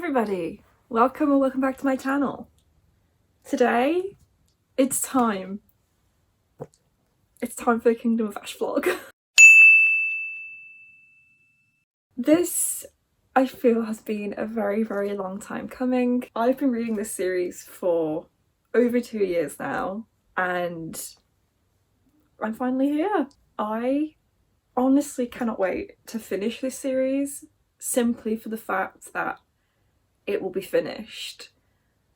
everybody, welcome or welcome back to my channel. Today, it's time for the Kingdom of Ash vlog. This, I feel, has been a very long time coming. I've been reading this series for over 2 years now, and I'm finally here. I honestly cannot wait to finish this series, simply for the fact that it will be finished.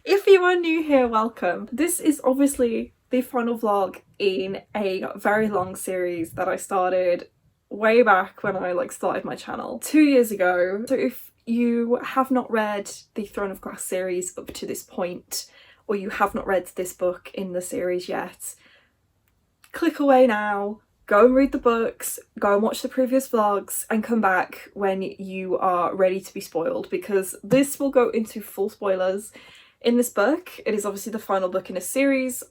If you are new here, welcome. This is obviously the final vlog in a very long series that I started way back when I started my channel 2 years ago. So if you have not read the Throne of Glass series up to this point, or you have not read this book in the series yet, click away now, go and read the books, go and watch the previous vlogs, and come back when you are ready to be spoiled, because this will go into full spoilers. In this book, it is obviously the final book in a series.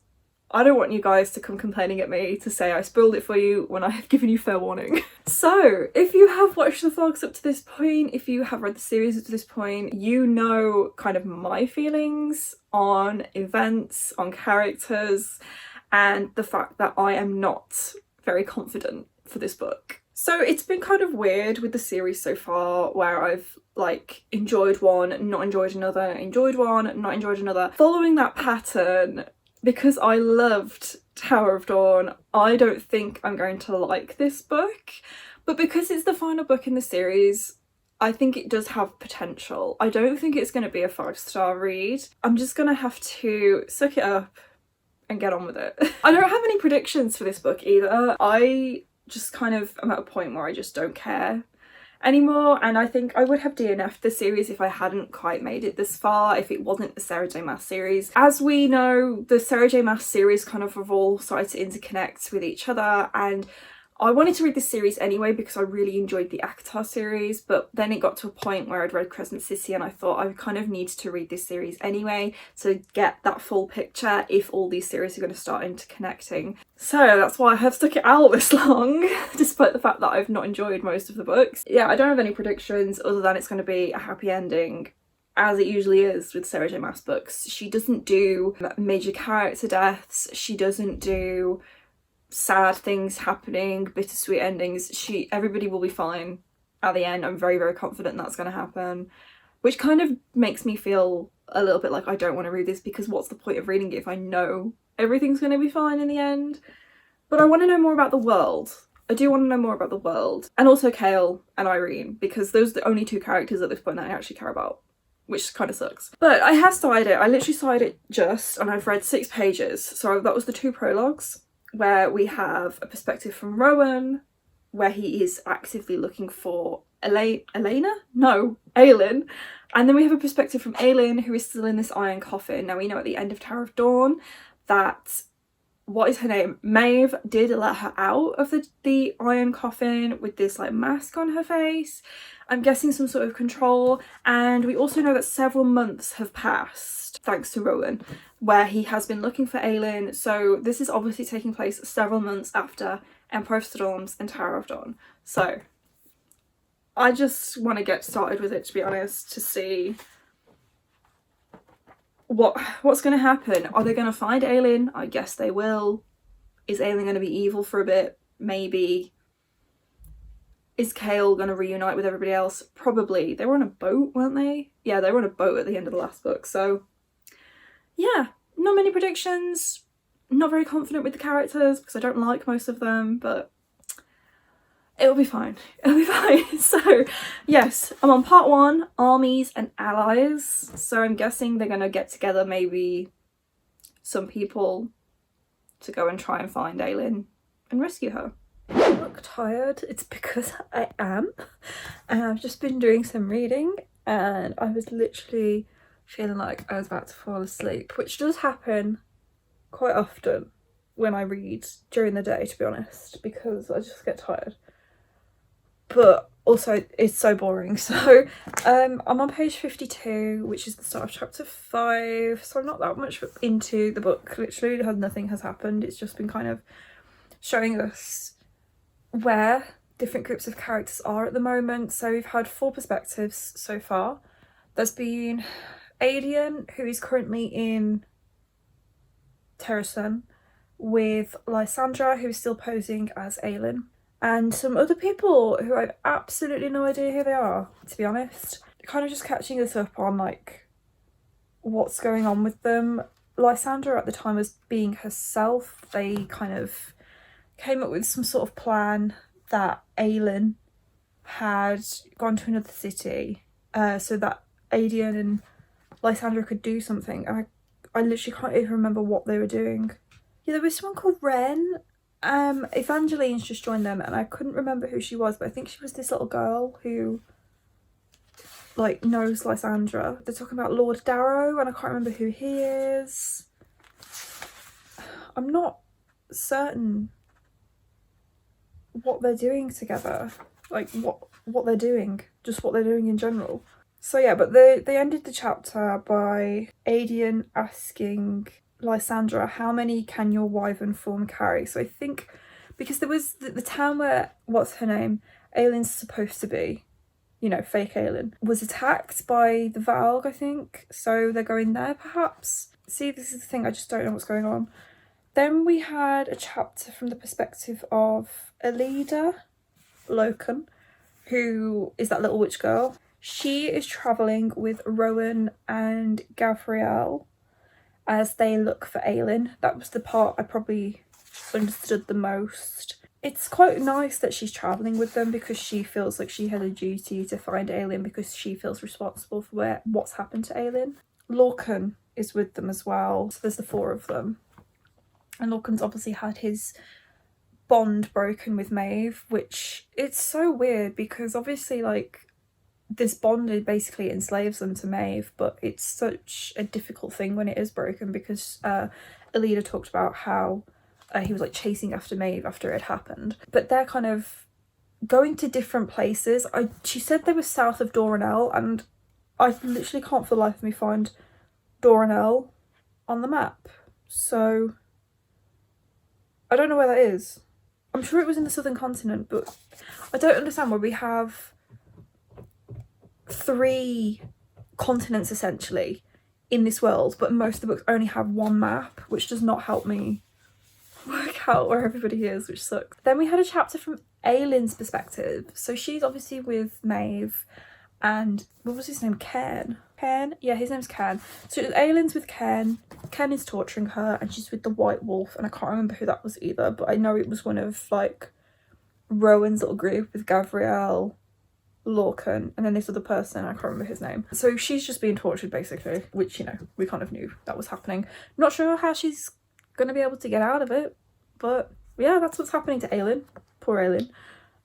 I don't want you guys to come complaining at me to say I spoiled it for you when I have given you fair warning. So, if you have watched the vlogs up to this point, if you have read the series up to this point, you know kind of my feelings on events, on characters, and the fact that I am not very confident for this book. So it's been kind of weird with the series so far, where I've enjoyed one, not enjoyed another, enjoyed one, not enjoyed another. Following that pattern, because I loved Tower of Dawn, I don't think I'm going to like this book. But because it's the final book in the series, I think it does have potential. I don't think it's going to be a 5-star read. I'm just going to have to suck it up and get on with it. I don't have any predictions for this book either. I just kind of am at a point where I just don't care anymore, and I think I would have DNF'd the series if I hadn't quite made it this far, if it wasn't the Sarah J Maas series. As we know, the Sarah J Maas series kind of have all started to interconnect with each other, and I wanted to read this series anyway because I really enjoyed the ACOTAR series, but then it got to a point where I'd read Crescent City and I thought I kind of need to read this series anyway to get that full picture if all these series are going to start interconnecting. So that's why I have stuck it out this long, despite the fact that I've not enjoyed most of the books. Yeah, I don't have any predictions other than it's going to be a happy ending, as it usually is with Sarah J Maas books. She doesn't do major character deaths, she doesn't do sad things happening, bittersweet endings. Everybody will be fine at the end. I'm very confident that's going to happen, which kind of makes me feel a little bit like I don't want to read this, because what's the point of reading it if I know everything's going to be fine in the end? But I want to know more about the world. I do want to know more about the world, and also Kale and Irene, because those are the only two characters at this point that I actually care about, which kind of sucks. But I have started it. I literally started it just, and I've read 6 pages. So that was the 2 prologues, where we have a perspective from Rowan, where he is actively looking for Aelin. And then we have a perspective from Aelin, who is still in this iron coffin. Now, we know at the end of Tower of Dawn that, what is her name? Maeve did let her out of the iron coffin with this mask on her face. I'm guessing some sort of control. And we also know that several months have passed, thanks to Rowan, where he has been looking for Aelin. So this is obviously taking place several months after Empire of Storms and Tower of Dawn. So I just want to get started with it, to be honest, to see what's going to happen. Are they going to find Aelin? I guess they will. Is Aelin going to be evil for a bit? Maybe. Is Kale going to reunite with everybody else? Probably. They were on a boat, weren't they? Yeah, they were on a boat at the end of the last book. So yeah, not many predictions. Not very confident with the characters because I don't like most of them, but it'll be fine. It'll be fine. So yes, I'm on part 1, armies and allies. So I'm guessing they're going to get together, maybe some people, to go and try and find Aelin and rescue her. I look tired. It's because I am, and I've just been doing some reading, and I was literally feeling like I was about to fall asleep, which does happen quite often when I read during the day, to be honest, because I just get tired. But also it's so boring. So I'm on page 52, which is the start of chapter 5, so I'm not that much into the book. Literally nothing has happened. It's just been kind of showing us where different groups of characters are at the moment. So we've had 4 perspectives so far. There's been Adian, who is currently in Terrasun, with Lysandra, who is still posing as Aelin, and some other people who I've absolutely no idea who they are, to be honest. Kind of just catching us up on like what's going on with them. Lysandra at the time was being herself. They kind of came up with some sort of plan that Aelin had gone to another city so that Adian and Lysandra could do something. And I literally can't even remember what they were doing. Yeah, there was someone called Ren. Evangeline's just joined them and I couldn't remember who she was, but I think she was this little girl who like knows Lysandra. They're talking about Lord Darrow and I can't remember who he is. I'm not certain what they're doing together, like what they're doing, just what they're doing in general. So yeah, but they ended the chapter by Adian asking Lysandra, how many can your wyvern form carry? So I think because there was the town where, what's her name, Aelin's supposed to be, you know, fake Aelin, was attacked by the Valg, I think. So they're going there perhaps. See, this is the thing, I just don't know what's going on. Then we had a chapter from the perspective of Elida Loken, who is that little witch girl. She is travelling with Rowan and Gavriel as they look for Aelin. That was the part I probably understood the most. It's quite nice that she's travelling with them because she feels like she has a duty to find Aelin because she feels responsible for what's happened to Aelin. Lorcan is with them as well, so there's the 4 of them. And Lorcan's obviously had his bond broken with Maeve, which it's so weird because obviously like this bond basically enslaves them to Maeve, but it's such a difficult thing when it is broken because Elida talked about how he was like chasing after Maeve after it had happened. But they're kind of going to different places. She said they were south of Doranel and I literally can't for the life of me find Doranel on the map. So I don't know where that is. I'm sure it was in the southern continent, but I don't understand why we have 3 continents essentially in this world, but most of the books only have 1 map, which does not help me work out where everybody is, which sucks. Then we had a chapter from Aelin's perspective. So she's obviously with Maeve and what was his name? Cairn? Yeah, his name's Cairn. So Aelin's with Cairn. Cairn is torturing her and she's with the White Wolf and I can't remember who that was either, but I know it was one of like Rowan's little group with Gavriel, Lorcan, and then this other person, I can't remember his name. So she's just being tortured basically, which, you know, we kind of knew that was happening. Not sure how she's gonna be able to get out of it, but yeah, that's what's happening to Aelin. Poor Aelin.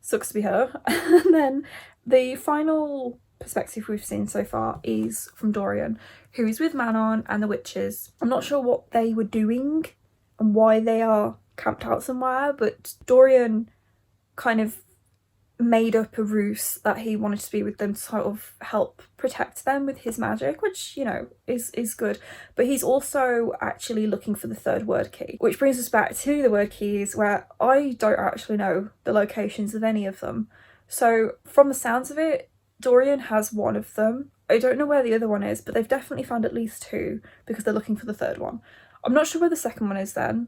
Sucks to be her. And then the final perspective we've seen so far is from Dorian, who is with Manon and the witches. I'm not sure what they were doing and why they are camped out somewhere, but Dorian kind of made up a ruse that he wanted to be with them to sort of help protect them with his magic, which, you know, is good. But he's also actually looking for the 3rd word key, which brings us back to the word keys, where I don't actually know the locations of any of them. So from the sounds of it, Dorian has 1 of them. I don't know where the other one is, but they've definitely found at least 2 because they're looking for the 3rd one. I'm not sure where the 2nd one is then.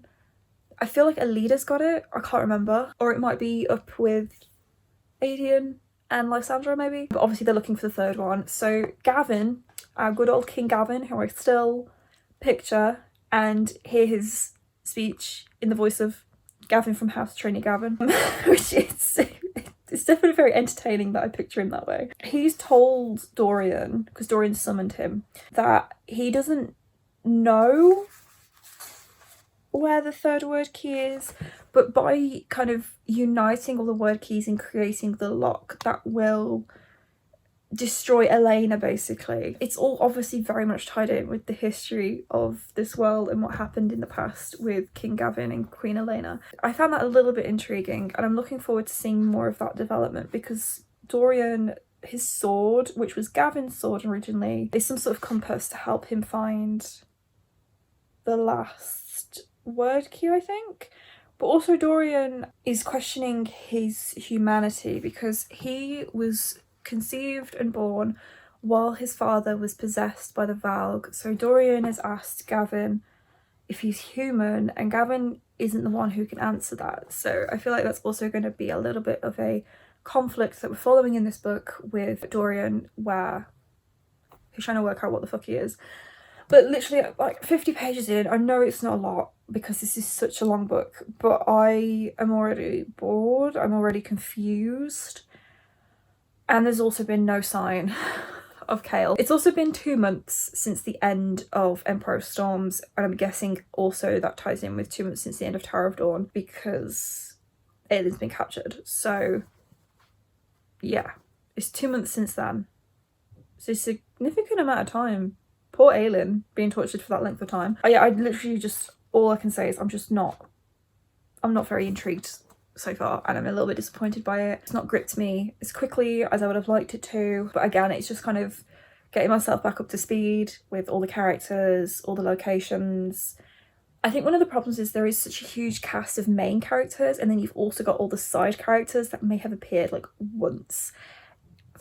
I feel like Elida's got it. I can't remember. Or it might be up with Adian and Lysandra maybe. But obviously they're looking for the 3rd one. So Gavin, our good old King Gavin, who I still picture and hear his speech in the voice of Gavin from House Trainee Gavin, which is... It's definitely very entertaining that I picture him that way. He's told Dorian, because Dorian summoned him, that he doesn't know where the 3rd word key is, but by kind of uniting all the word keys and creating the lock that will destroy Elena basically. It's all obviously very much tied in with the history of this world and what happened in the past with King Gavin and Queen Elena. I found that a little bit intriguing and I'm looking forward to seeing more of that development because Dorian, his sword, which was Gavin's sword originally, is some sort of compass to help him find the last word key, I think. But also Dorian is questioning his humanity because he was conceived and born while his father was possessed by the Valg. So Dorian has asked Gavin if he's human, and Gavin isn't the one who can answer that. So I feel like that's also going to be a little bit of a conflict that we're following in this book with Dorian, where he's trying to work out what the fuck he is. But literally, like 50 pages in, I know it's not a lot because this is such a long book, but I am already bored, I'm already confused, and there's also been no sign of Chaol. It's also been 2 months since the end of Empire of Storms, and I'm guessing also that ties in with 2 months since the end of Tower of Dawn, because Aelin's been captured. So yeah, it's 2 months since then. It's a significant amount of time. Poor Aelin being tortured for that length of time. I literally just, all I can say is I'm not very intrigued so far, and I'm a little bit disappointed by it. It's not gripped me as quickly as I would have liked it to, but again, it's just kind of getting myself back up to speed with all the characters, all the locations. I think one of the problems is there is such a huge cast of main characters, and then you've also got all the side characters that may have appeared like once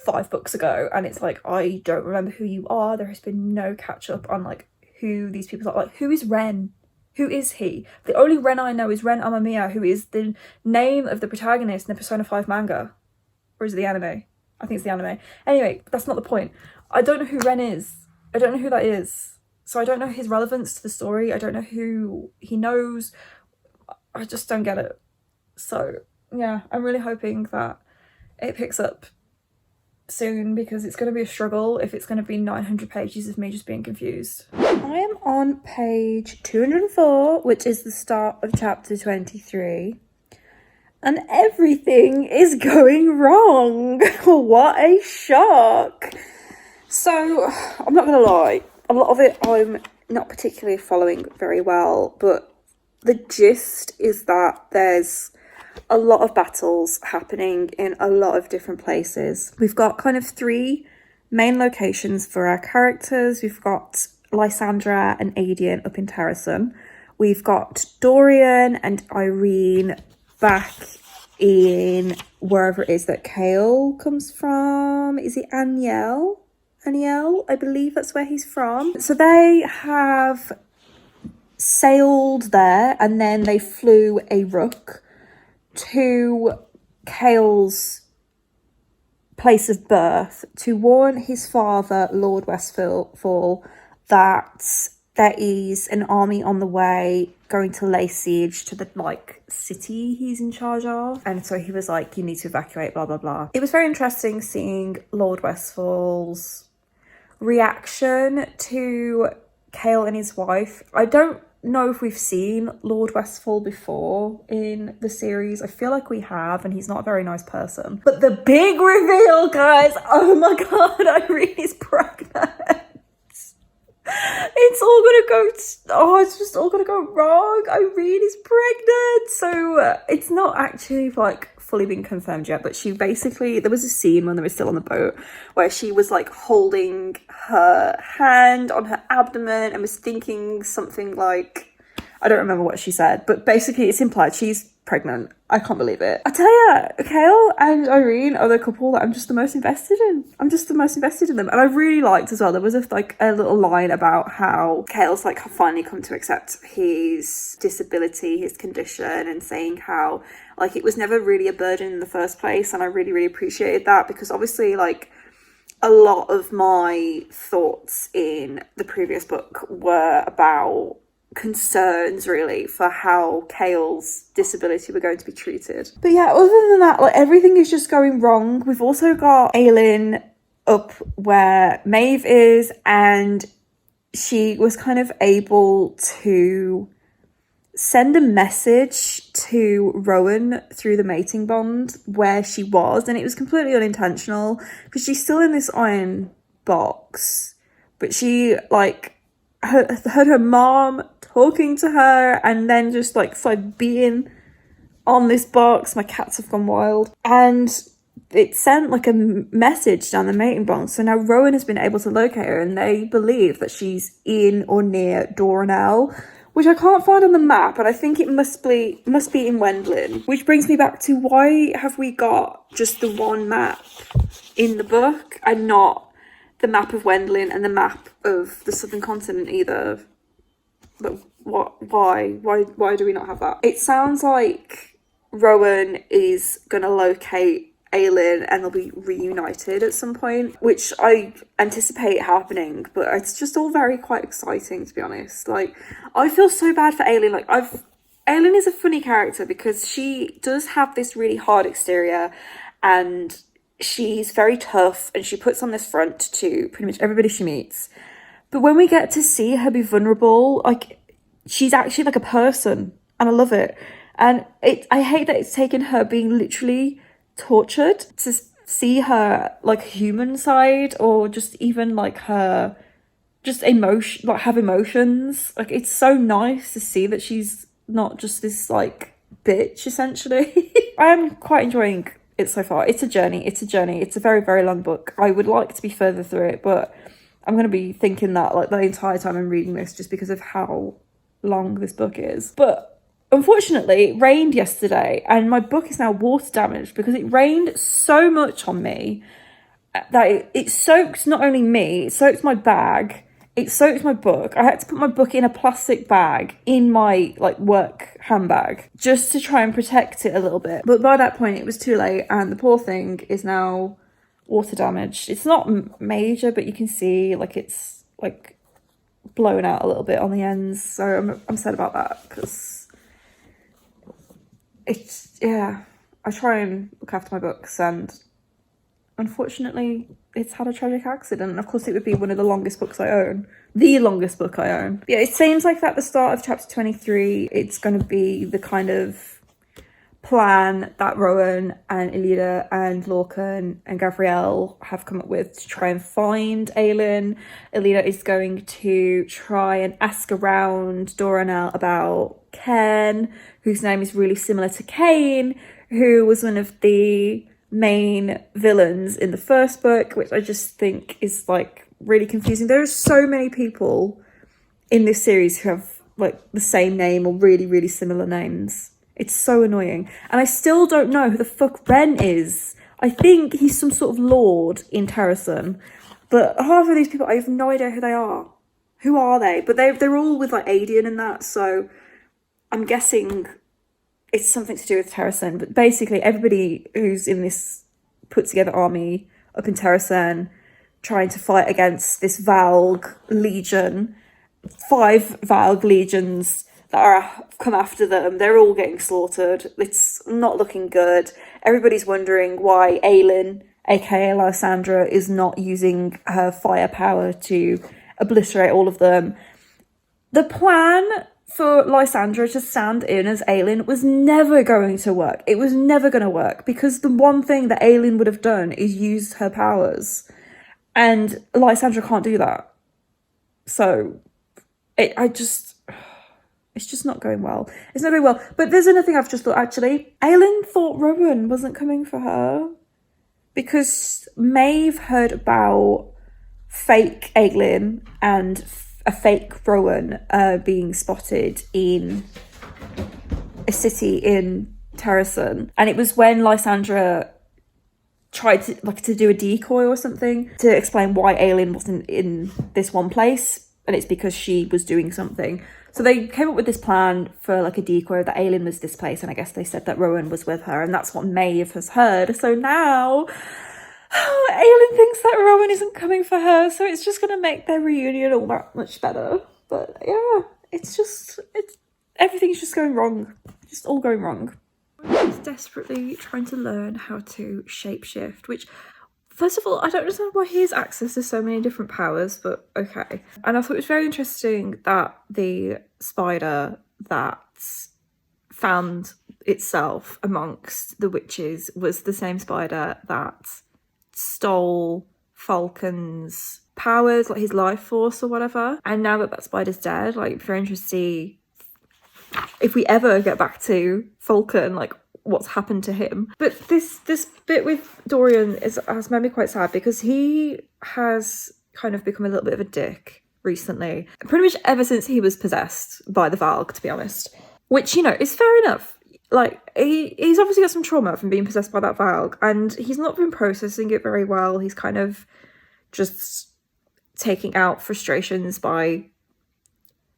5 books ago, and it's like, I don't remember who you are. There has been no catch up on like who these people are. Like, who is Ren? Who is he? The only Ren I know is Ren Amamiya, who is the name of the protagonist in the Persona 5 manga. Or is it the anime? I think it's the anime. Anyway, that's not the point. I don't know who Ren is. I don't know who that is. So I don't know his relevance to the story. I don't know who he knows. I just don't get it. So yeah, I'm really hoping that it picks up soon, because it's going to be a struggle if it's going to be 900 pages of me just being confused. I am on page 204, which is the start of chapter 23, and everything is going wrong. What a shock. So I'm not going to lie, a lot of it I'm not particularly following very well, but the gist is that there's a lot of battles happening in a lot of different places. We've got kind of 3 main locations for our characters. We've got Lysandra and Adian up in Terrason. We've got Dorian and Irene back in wherever it is that Chaol comes from. Is it Aniel? Aniel, I believe that's where he's from. So they have sailed there, and then they flew a rook to Chaol's place of birth to warn his father, Lord Westfall, that there is an army on the way going to lay siege to the like city he's in charge of, and so he was like, you need to evacuate, blah blah blah. It was very interesting seeing Lord Westfall's reaction to Chaol and his wife. I don't know if we've seen Lord Westfall before in the series. I feel like we have, and he's not a very nice person. But the big reveal, guys, oh my god, Irene is pregnant. It's all it's just all gonna go wrong. Irene is pregnant. So it's not actually like fully been confirmed yet, but she basically, there was a scene when they were still on the boat where she was like holding her hand on her abdomen and was thinking something like, I don't remember what she said, but basically it's implied she's pregnant. I can't believe it. I tell you, Chaol and Irene are the couple that I'm just the most invested in. I'm just the most invested in them. And I really liked as well, there was a little line about how Chaol's like finally come to accept his disability, his condition, and saying how like it was never really a burden in the first place. And I really, really appreciated that, because obviously like a lot of my thoughts in the previous book were about concerns really for how Chaol's disability were going to be treated. But yeah, other than that, like everything is just going wrong. We've also got Aelin up where Maeve is, and she was kind of able to send a message to Rowan through the mating bond where she was, and it was completely unintentional because she's still in this iron box, but she like heard her mom talking to her, and then just like started being on this box. My cats have gone wild, and it sent like a message down the mating bond. So now Rowan has been able to locate her, and they believe that she's in or near Doranel, which I can't find on the map, and I think it must be in Wendlin. Which brings me back to, why have we got just the one map in the book and not the map of Wendling and the map of the southern continent either. But why do we not have that? It sounds like Rowan is gonna locate Aelin and they'll be reunited at some point, which I anticipate happening, but it's just all very quite exciting, to be honest. Like, I feel so bad for Aelin. Like, Aelin is a funny character because she does have this really hard exterior and she's very tough and she puts on this front to pretty much everybody she meets. But when we get to see her be vulnerable, like, she's actually like a person, and I love it. And I hate that it's taken her being literally tortured to see her like human side, or just even like her just emotion, like have emotions. Like, it's so nice to see that she's not just this like bitch, essentially. I am quite enjoying it so far. It's a journey. It's a very, very long book. I would like to be further through it, but I'm going to be thinking that like the entire time I'm reading this, just because of how long this book is. But unfortunately, it rained yesterday and my book is now water damaged because it rained so much on me that it soaks not only me, it soaks my bag, it soaks my book. I had to put my book in a plastic bag in my like work handbag just to try and protect it a little bit. But by that point it was too late and the poor thing is now water damaged. It's not major, but you can see like it's like blown out a little bit on the ends, so I'm sad about that because it's, yeah, I try and look after my books and unfortunately it's had a tragic accident. And of course it would be one of the longest books I own, the longest book I own. Yeah, it seems like at the start of chapter 23 it's going to be the kind of plan that Rowan and Elida and Lorcan and Gabrielle have come up with to try and find Aelin. Elida is going to try and ask around Doranel about Ken, whose name is really similar to Cain, who was one of the main villains in the first book, which I just think is like really confusing. There are so many people in this series who have like the same name or really, really similar names. It's so annoying. And I still don't know who the fuck Ren is. I think he's some sort of lord in Terrason. But half of these people, I have no idea who they are. Who are they? But they're all with like Adian and that, so I'm guessing it's something to do with Terrason. But basically everybody who's in this put together army up in Terrason trying to fight against this Valg legion, 5 Valg legions that come after them, they're all getting slaughtered. It's not looking good. Everybody's wondering why Aelin, aka Lysandra, is not using her firepower to obliterate all of them. The plan for Lysandra to stand in as Aelin was never going to work. It was never going to work because the one thing that Aelin would have done is use her powers, and Lysandra can't do that. So it's just not going well. It's not going well. But there's another thing I've just thought, actually. Aelin thought Rowan wasn't coming for her because Maeve heard about fake Aelin and a fake Rowan being spotted in a city in Terrason. And it was when Lysandra tried to do a decoy or something to explain why Aelin wasn't in this one place. And it's because she was doing something. So they came up with this plan for like a decoy that Aelin was displaced, and I guess they said that Rowan was with her, and that's what Maeve has heard. So now Aelin thinks that Rowan isn't coming for her, so it's just gonna make their reunion all that much better. But yeah, it's everything's just going wrong. Just all going wrong. He's desperately trying to learn how to shapeshift, which, first of all, I don't understand why he has access to so many different powers, but okay. And I thought it was very interesting that the spider that found itself amongst the witches was the same spider that stole Falcon's powers, like his life force or whatever. And now that that spider's dead, like, very interesting to see if we ever get back to Falcon, like, what's happened to him. But this bit with Dorian has made me quite sad because he has kind of become a little bit of a dick recently, pretty much ever since he was possessed by the Valg, to be honest, which, you know, is fair enough. Like, he's obviously got some trauma from being possessed by that Valg, and he's not been processing it very well. He's kind of just taking out frustrations by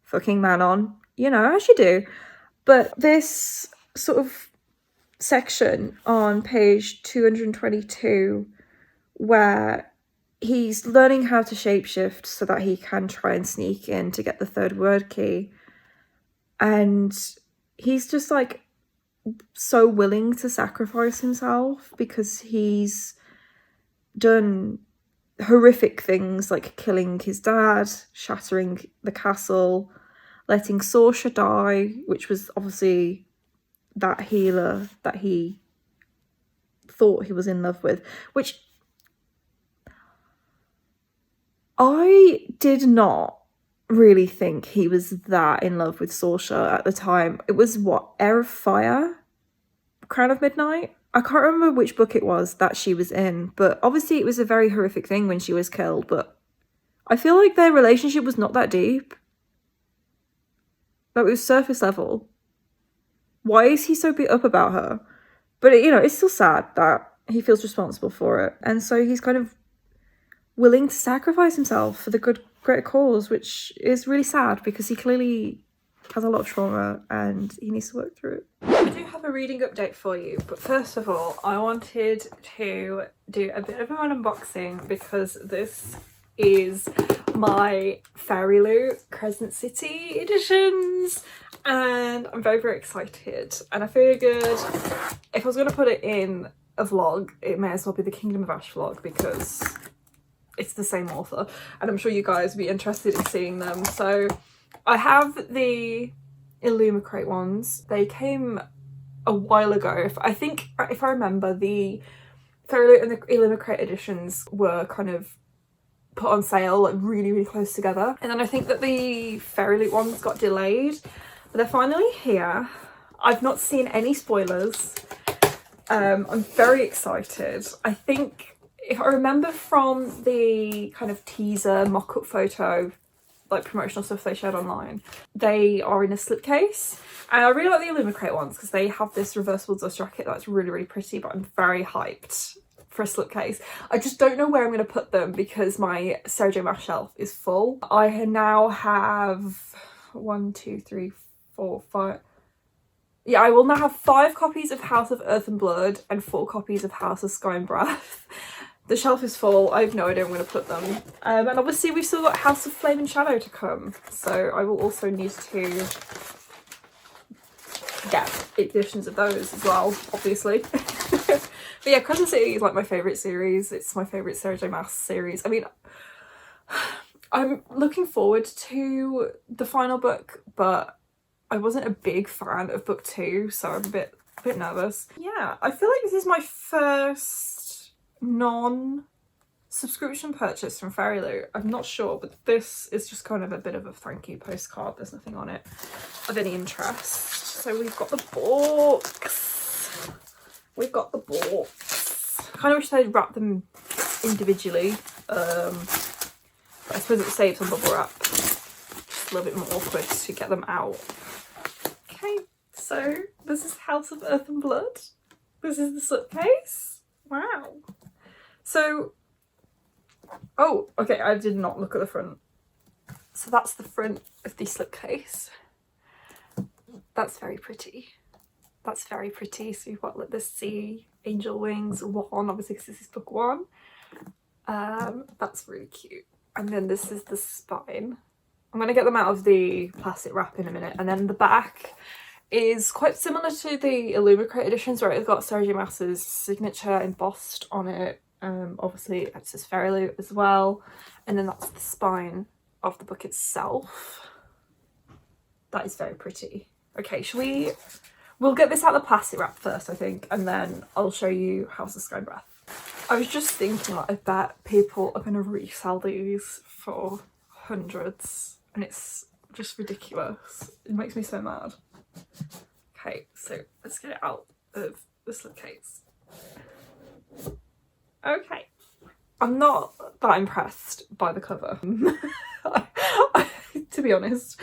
fucking Manon, you know, as you do. But this sort of section on page 222 where he's learning how to shapeshift so that he can try and sneak in to get the third word key, and he's just like so willing to sacrifice himself because he's done horrific things like killing his dad, shattering the castle, letting Saoirse die, which was obviously that healer that he thought he was in love with, which I did not really think he was that in love with Saoirse at the time. It was what, Heir of Fire? Crown of Midnight? I can't remember which book it was that she was in, but obviously it was a very horrific thing when she was killed, but I feel like their relationship was not that deep. Like, it was surface level. Why is he so beat up about her? But, you know, it's still sad that he feels responsible for it. And so he's kind of willing to sacrifice himself for the greater cause, which is really sad because he clearly has a lot of trauma and he needs to work through it. I do have a reading update for you, but first of all, I wanted to do a bit of an unboxing because this is my Fairy Loot Crescent City editions and I'm very, very excited. And I figured if I was going to put it in a vlog, it may as well be the Kingdom of Ash vlog because it's the same author and I'm sure you guys would be interested in seeing them. So I have the Illumicrate ones. They came a while ago. I think if I remember, the Fairy Loot and the Illumicrate editions were kind of put on sale like really, really close together. And then I think that the Fairy Loot ones got delayed, but they're finally here. I've not seen any spoilers. I'm very excited. I think if I remember from the kind of teaser mock-up photo, like promotional stuff they shared online, they are in a slipcase. And I really like the Illumicrate ones because they have this reversible dust jacket that's really, really pretty, but I'm very hyped for a slipcase. I just don't know where I'm going to put them because my Sarah J Maas shelf is full. I now have 1, 2, 3, 4, 5. Yeah, I will now have 5 copies of House of Earth and Blood and 4 copies of House of Sky and Breath. The shelf is full. I have no idea where I'm going to put them. And obviously we've still got House of Flame and Shadow to come. So I will also need to get editions of those as well, obviously. But yeah, Crescent City is like my favourite series. It's my favourite Sarah J Maas series. I mean, I'm looking forward to the final book, but I wasn't a big fan of book 2, so I'm a bit nervous. Yeah, I feel like this is my first non-subscription purchase from Fairy Loot. I'm not sure, but this is just kind of a bit of a thank you postcard. There's nothing on it of any interest. So we've got the books. We've got the books. I kind of wish they'd wrap them individually. But I suppose it saves on bubble wrap. Just a little bit more awkward to get them out. Okay, so this is House of Earth and Blood. This is the slipcase. Wow. So, oh, okay, I did not look at the front. So that's the front of the slipcase. That's very pretty. That's very pretty. So you've got like the Sea Angel Wings 1, obviously because this is book 1. That's really cute. And then this is the spine. I'm going to get them out of the plastic wrap in a minute. And then the back is quite similar to the Illumicrate editions where it's got Sarah J Maas's signature embossed on it. Obviously it says Fairy Loot as well. And then that's the spine of the book itself. That is very pretty. Okay, we'll get this out of the plastic wrap first, I think, and then I'll show you House of Sky and Breath. I was just thinking, like, I bet people are going to resell these for hundreds, and it's just ridiculous. It makes me so mad. Okay, so let's get it out of the slipcase. Okay. I'm not that impressed by the cover, to be honest.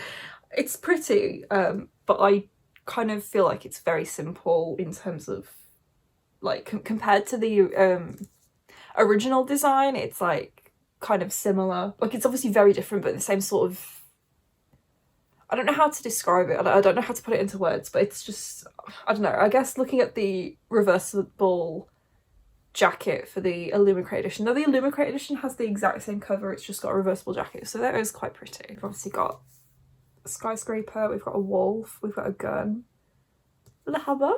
It's pretty, but I kind of feel like it's very simple in terms of, like, compared to the original design. It's like kind of similar. Like, it's obviously very different, but the same sort of, I don't know how to describe it. I don't know how to put it into words, but it's just, I don't know. I guess looking at the reversible jacket for the Illumicrate edition. Now the Illumicrate edition has the exact same cover, it's just got a reversible jacket, so that is quite pretty. We've obviously got a skyscraper, we've got a wolf, we've got a gun, lava,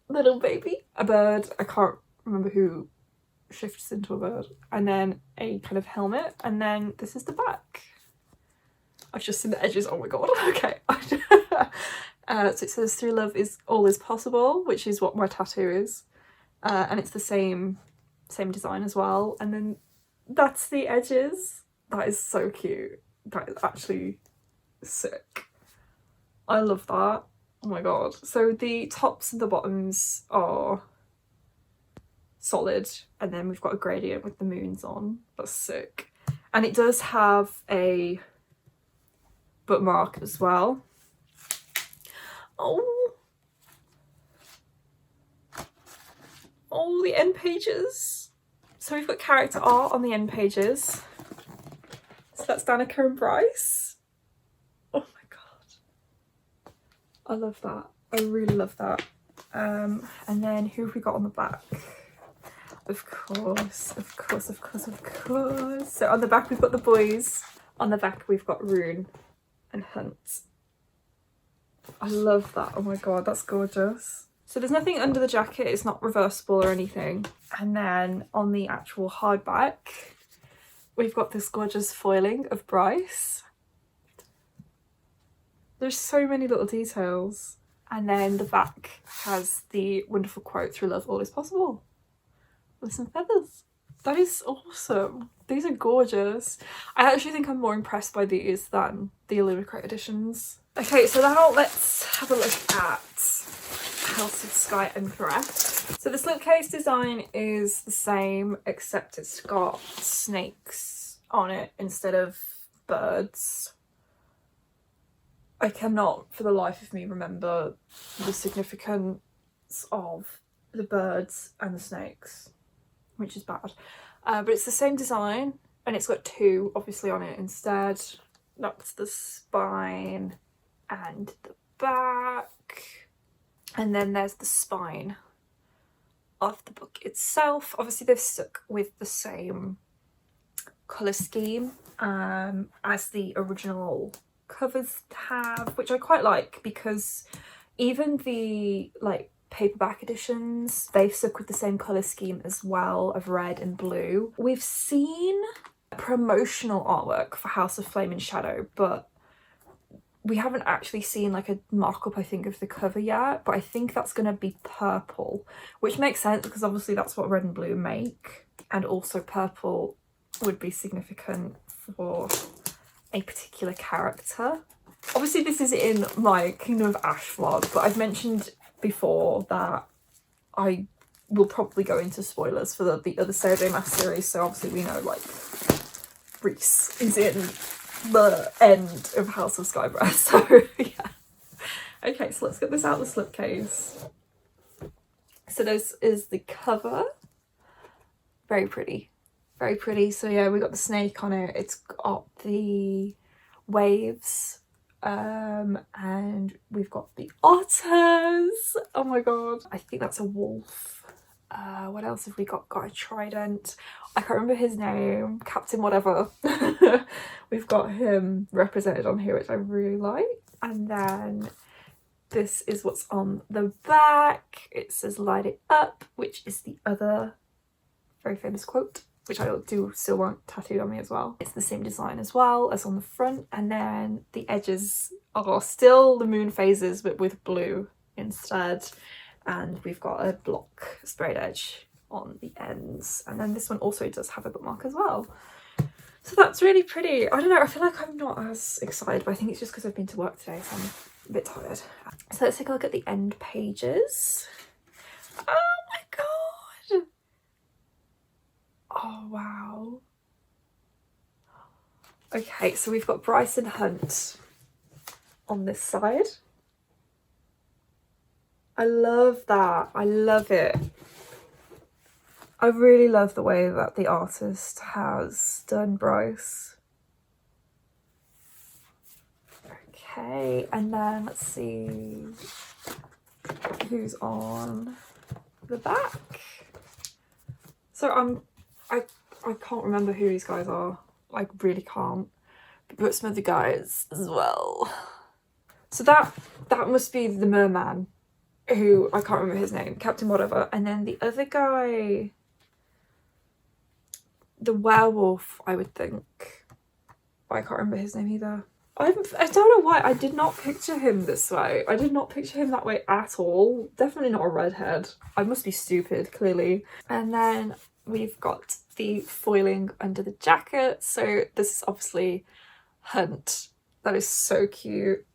little baby, a bird, I can't remember who shifts into a bird, and then a kind of helmet, and then this is the back. I've just seen the edges, oh my god, okay. So it says through love is all is possible, which is what my tattoo is. And it's the same design as well, and then that's the edges. That is so cute. That is actually sick. I love that. Oh my god. So the tops and the bottoms are solid, and then we've got a gradient with the moons on. That's sick. And it does have a bookmark as well. Oh, the end pages. So we've got character art on the end pages. So that's Danica and Bryce. Oh my god. I love that. I really love that. And then who have we got on the back? Of course. So on the back we've got the boys. On the back we've got Rune and Hunt. I love that. Oh my god, that's gorgeous. So there's nothing under the jacket, it's not reversible or anything. And then on the actual hardback, we've got this gorgeous foiling of Bryce. There's so many little details. And then the back has the wonderful quote, through love all is possible, with some feathers. That is awesome. These are gorgeous. I actually think I'm more impressed by these than the Illumicrate editions. Okay, so now let's have a look at House of Sky Empress. So the slipcase design is the same, except it's got snakes on it instead of birds. I cannot for the life of me remember the significance of the birds and the snakes, which is bad. But it's the same design, and it's got two obviously on it instead. That's the spine and the back. And then there's the spine of the book itself. Obviously they've stuck with the same colour scheme as the original covers have, which I quite like, because even the like paperback editions, they've stuck with the same colour scheme as well, of red and blue. We've seen promotional artwork for House of Flame and Shadow, but we haven't actually seen like a mock-up, I think, of the cover yet, but I think that's going to be purple, which makes sense because obviously that's what red and blue make, and also purple would be significant for a particular character. Obviously this is in my Kingdom of Ash vlog, but I've mentioned before that I will probably go into spoilers for the other Sarah J Maas series, so obviously we know like Reese is in the end of House of Skybreath, so yeah. Okay, so let's get this out of the slipcase. So this is the cover. Very pretty. Very pretty. So yeah, we got the snake on it. It's got the waves. And we've got the otters. Oh my god. I think that's a wolf. What else have we got? Got a trident. I can't remember his name. Captain whatever. We've got him represented on here, which I really like. And then this is what's on the back. It says light it up, which is the other very famous quote, which I do still want tattooed on me as well. It's the same design as well as on the front, and then the edges are still the moon phases but with blue instead, and we've got a block sprayed edge on the ends, and then this one also does have a bookmark as well. So that's really pretty. I don't know, I feel like I'm not as excited, but I think it's just because I've been to work today, so I'm a bit tired. So let's take a look at the end pages. Oh my god! Oh wow. Okay, so we've got Bryce and Hunt on this side. I love that. I love it. I really love the way that the artist has done Bryce. Okay, and then let's see who's on the back. So I can't remember who these guys are. I really can't. But some of the guys as well. So that must be the merman, who I can't remember his name, Captain whatever. And then the other guy, the werewolf, I would think. But I can't remember his name either. I don't know why I did not picture him this way. I did not picture him that way at all. Definitely not a redhead. I must be stupid, clearly. And then we've got the foiling under the jacket. So this is obviously Hunt. That is so cute.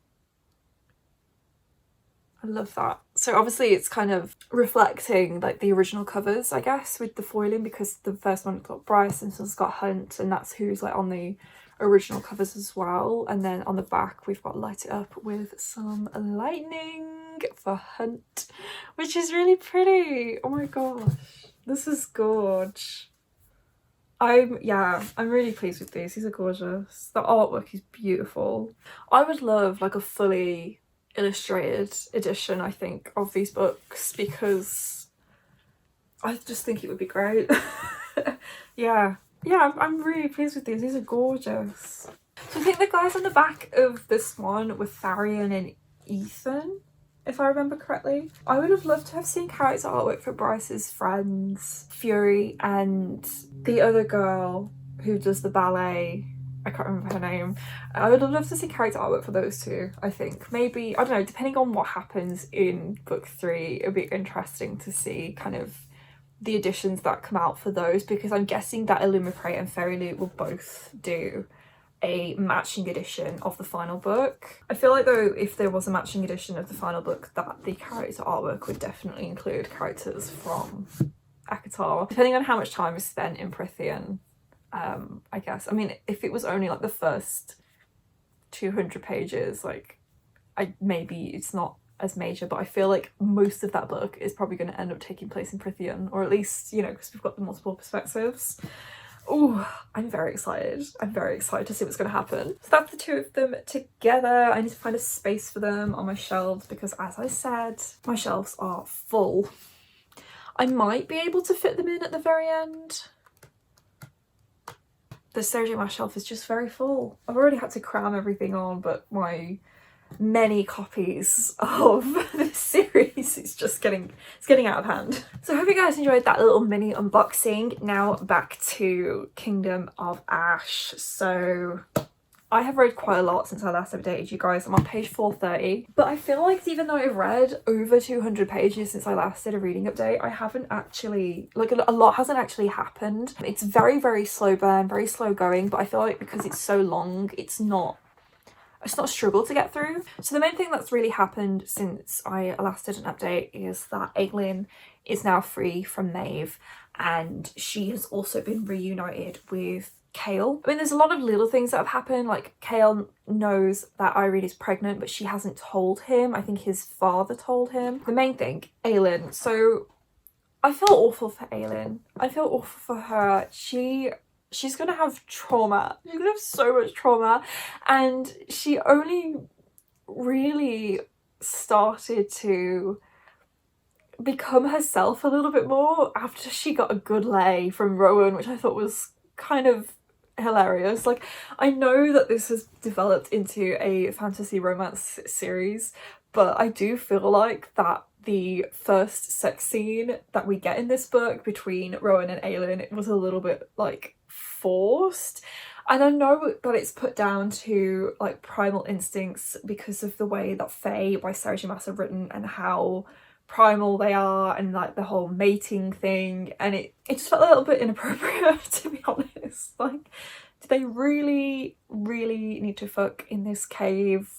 I love that. So obviously it's kind of reflecting like the original covers, I guess, with the foiling, because the first one got Bryce and this one's got Hunt, and that's who's like on the original covers as well. And then on the back we've got Light It Up with some lightning for Hunt, which is really pretty. Oh my gosh, this is gorge. I'm really pleased with these. These are gorgeous. The artwork is beautiful. I would love like a fully illustrated edition, I think, of these books, because I just think it would be great. yeah, I'm really pleased with these. These are gorgeous. So I think the guys on the back of this one were Tharian and Ethan, if I remember correctly. I would have loved to have seen character artwork for Bryce's friends, Fury, and the other girl who does the ballet. I can't remember her name. I would have loved to see character artwork for those two, I think. Maybe, I don't know, depending on what happens in book 3, it'll be interesting to see kind of the editions that come out for those, because I'm guessing that Illumicrate and Fairy Loot will both do a matching edition of the final book. I feel like though if there was a matching edition of the final book, that the character artwork would definitely include characters from ACOTAR, depending on how much time is spent in Prythian. I guess. I mean, if it was only like the first 200 pages, like maybe it's not as major, but I feel like most of that book is probably going to end up taking place in Prythian, or at least, you know, because we've got the multiple perspectives. Oh, I'm very excited. I'm very excited to see what's going to happen. So that's the two of them together. I need to find a space for them on my shelves because, as I said, my shelves are full. I might be able to fit them in at the very end. The Sarah J Maas shelf is just very full. I've already had to cram everything on, but my many copies of this series is just getting out of hand. So I hope you guys enjoyed that little mini unboxing. Now back to Kingdom of Ash. So I have read quite a lot since I last updated you guys. I'm on page 430, but I feel like even though I've read over 200 pages since I last did a reading update, I haven't actually, like, a lot hasn't actually happened. It's very, very slow burn, very slow going, but I feel like because it's so long, it's not a struggle to get through. So the main thing that's really happened since I last did an update is that Aelin is now free from Maeve, and she has also been reunited with Chaol. I mean, there's a lot of little things that have happened, like Chaol knows that Irene is pregnant, but she hasn't told him. I think his father told him. The main thing, Aelin. So I feel awful for Aelin. I feel awful for her. She's gonna have trauma. She's gonna have so much trauma, and she only really started to become herself a little bit more after she got a good lay from Rowan, which I thought was kind of hilarious. Like, I know that this has developed into a fantasy romance series, but I do feel like that the first sex scene that we get in this book between Rowan and Aelin, it was a little bit like forced. And I know that it's put down to like primal instincts because of the way that Fae by Sarah J Maas are written and how primal they are, and like the whole mating thing, and it just felt a little bit inappropriate, to be honest. Like, do they really need to fuck in this cave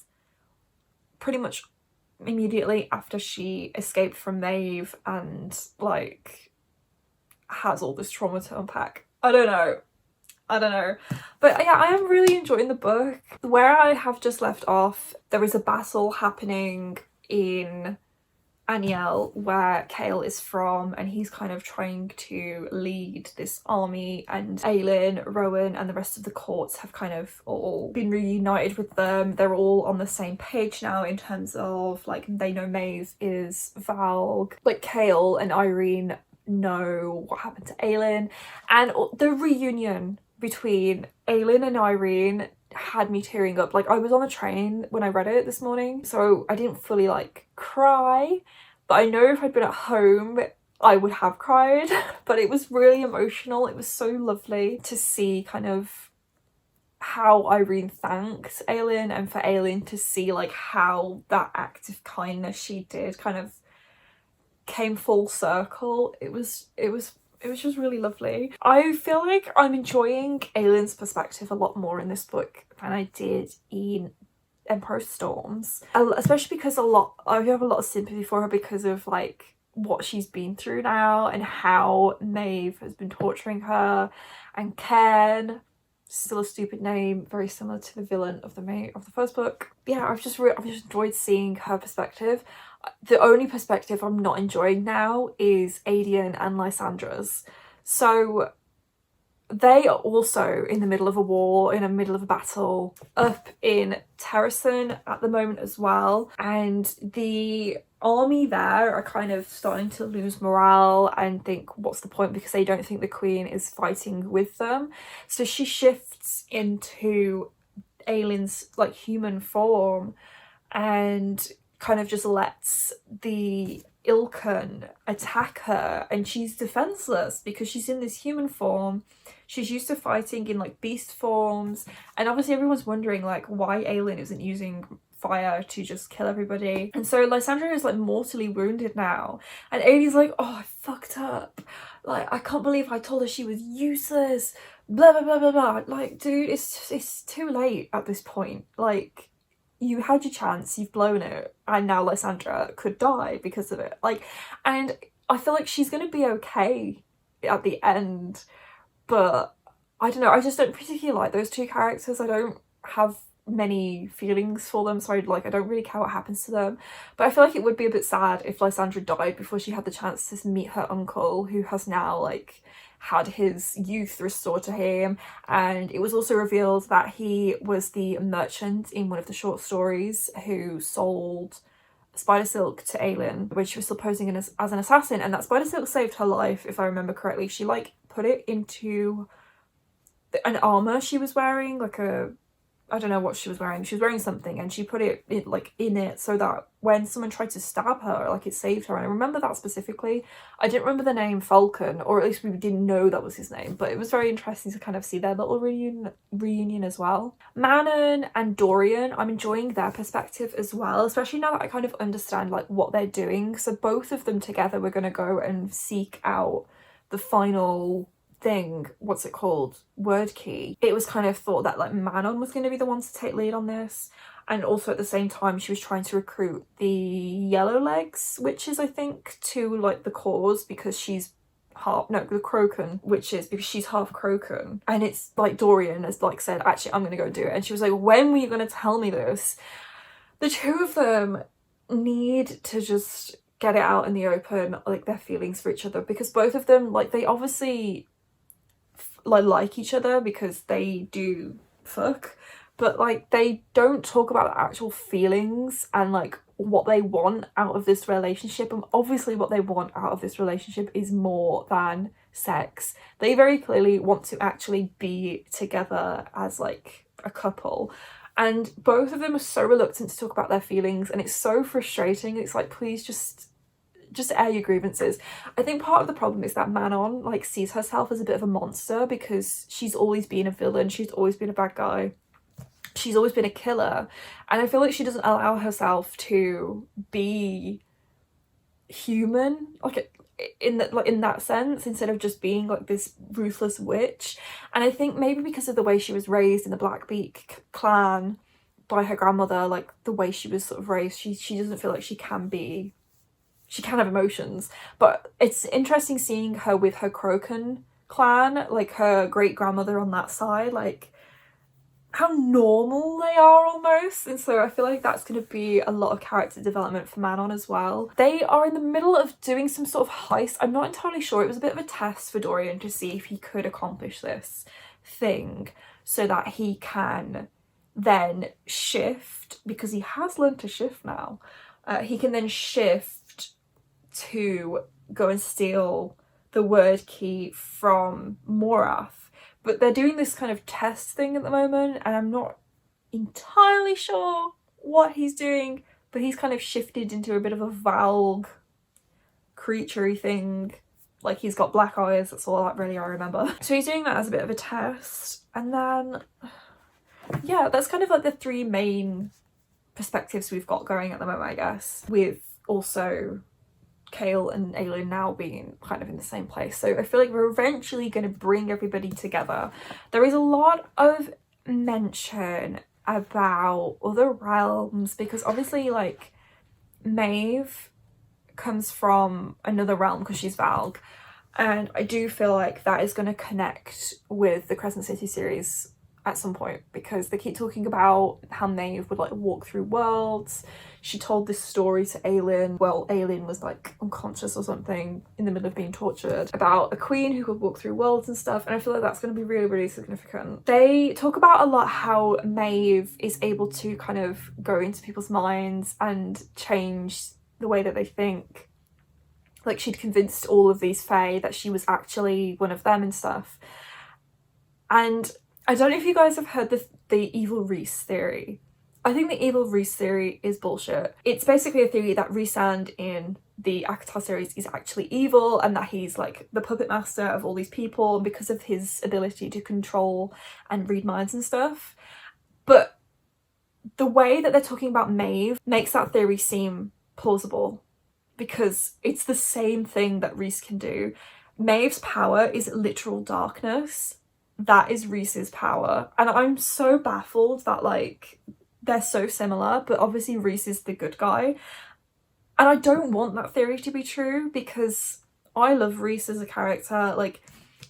pretty much immediately after she escaped from Maeve and like has all this trauma to unpack? I don't know, but yeah, I am really enjoying the book. Where I have just left off, there is a battle happening in Aniel, where Kale is from, and he's kind of trying to lead this army, and Aelin, Rowan and the rest of the courts have kind of all been reunited with them. They're all on the same page now in terms of like they know Maeve is Valg, like Kale and Irene know what happened to Aelin, and the reunion between Aelin and Irene had me tearing up. Like I was on a train when I read it this morning, so I didn't fully like cry, but I know if I'd been at home I would have cried. But it was really emotional. It was so lovely to see kind of how Irene thanked Aelin, and for Aelin to see like how that act of kindness she did kind of came full circle. It was just really lovely. I feel like I'm enjoying Aelin's perspective a lot more in this book than I did in Emperor's Storms, especially because I have a lot of sympathy for her because of like what she's been through now and how Maeve has been torturing her, and Ken, still a stupid name, very similar to the villain of the first book. Yeah, I've just enjoyed seeing her perspective. The only perspective I'm not enjoying now is Adian and Lysandra's. So they are also in the middle of a war, in the middle of a battle up in Terrason at the moment as well, and the army there are kind of starting to lose morale and think what's the point, because they don't think the queen is fighting with them. So she shifts into Aelin's like human form and kind of just lets the Ilkhan attack her, and she's defenseless because she's in this human form. She's used to fighting in like beast forms, and obviously everyone's wondering like why Aelin isn't using fire to just kill everybody. And so Lysandra is like mortally wounded now, and Aileen's like, oh, I fucked up, like I can't believe I told her she was useless, blah blah blah blah blah. Like dude, it's too late at this point. Like you had your chance, you've blown it, and now Lysandra could die because of it. Like, and I feel like she's gonna be okay at the end, but I don't know, I just don't particularly like those two characters. I don't have many feelings for them, so I don't really care what happens to them. But I feel like it would be a bit sad if Lysandra died before she had the chance to meet her uncle, who has now like had his youth restored to him. And it was also revealed that he was the merchant in one of the short stories who sold spider silk to Aelin when she was still posing as an assassin, and that spider silk saved her life, if I remember correctly. She like put it into an armor she was wearing, like a, I don't know what she was wearing. She was wearing something, and she put it in it so that when someone tried to stab her, like it saved her. And I remember that specifically. I didn't remember the name Falcon, or at least we didn't know that was his name, but it was very interesting to kind of see their little reunion as well. Manon and Dorian, I'm enjoying their perspective as well, especially now that I kind of understand like what they're doing. So both of them together were going to go and seek out the final thing, what's it called, word key. It was kind of thought that like Manon was going to be the one to take lead on this, and also at the same time she was trying to recruit the Yellow Legs witches, I think, to like the cause, because she's the Crocan witches, because she's half Crocan. And it's like Dorian has like said, actually I'm gonna go do it, and she was like, when were you gonna tell me this? The two of them need to just get it out in the open, like their feelings for each other, because both of them, like, they obviously like each other because they do fuck, but like they don't talk about the actual feelings and like what they want out of this relationship. And obviously what they want out of this relationship is more than sex. They very clearly want to actually be together as like a couple, and both of them are so reluctant to talk about their feelings, and it's so frustrating. It's like, please just air your grievances. I think part of the problem is that Manon like sees herself as a bit of a monster because she's always been a villain, she's always been a bad guy, she's always been a killer, and I feel like she doesn't allow herself to be human, like in that sense, instead of just being like this ruthless witch. And I think maybe because of the way she was raised in the Blackbeak clan by her grandmother, like the way she was sort of raised, she doesn't feel like she can have emotions. But it's interesting seeing her with her Crocan clan, like her great grandmother on that side, like how normal they are almost, and so I feel like that's going to be a lot of character development for Manon as well. They are in the middle of doing some sort of heist. I'm not entirely sure. It was a bit of a test for Dorian to see if he could accomplish this thing so that he can then shift, because he has learned to shift now. He can then shift to go and steal the word key from Morath. But they're doing this kind of test thing at the moment, and I'm not entirely sure what he's doing, but he's kind of shifted into a bit of a Valg creaturey thing. Like, he's got black eyes, that's all that really I remember. So he's doing that as a bit of a test, and then, yeah, that's kind of like the three main perspectives we've got going at the moment, I guess, with also Kale and Aelin now being kind of in the same place. So I feel like we're eventually going to bring everybody together. There is a lot of mention about other realms, because obviously, like, Maeve comes from another realm because she's Valg, and I do feel like that is going to connect with the Crescent City series at some point, because they keep talking about how Maeve would like walk through worlds. She told this story to Aelin. Well, Aelin was like unconscious or something in the middle of being tortured, about a queen who could walk through worlds and stuff, and I feel like that's going to be really, really significant. They talk about a lot how Maeve is able to kind of go into people's minds and change the way that they think. Like, she'd convinced all of these fae that she was actually one of them and stuff. And I don't know if you guys have heard the evil Rhys theory. I think the evil Rhys theory is bullshit. It's basically a theory that Rhysand in the ACOTAR series is actually evil, and that he's like the puppet master of all these people because of his ability to control and read minds and stuff. But the way that they're talking about Maeve makes that theory seem plausible, because it's the same thing that Rhys can do. Maeve's power is literal darkness. That is Rhys's power, and I'm so baffled that like they're so similar, but obviously Rhys is the good guy, and I don't want that theory to be true, because I love Rhys as a character. Like,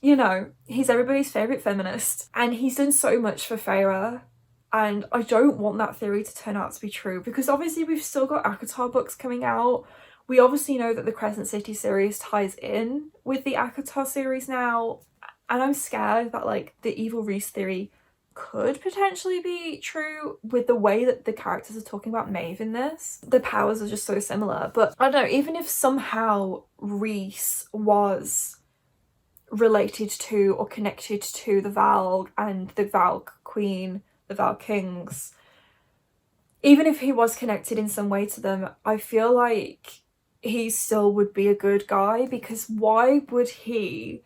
you know, he's everybody's favourite feminist, and he's done so much for Feyre, and I don't want that theory to turn out to be true, because obviously we've still got ACOTAR books coming out. We obviously know that the Crescent City series ties in with the ACOTAR series now, and I'm scared that like the evil Rhys theory could potentially be true with the way that the characters are talking about Maeve in this. The powers are just so similar. But I don't know, even if somehow Rhys was related to or connected to the Valg and the Valg Queen, the Valg Kings, even if he was connected in some way to them, I feel like he still would be a good guy, because why would he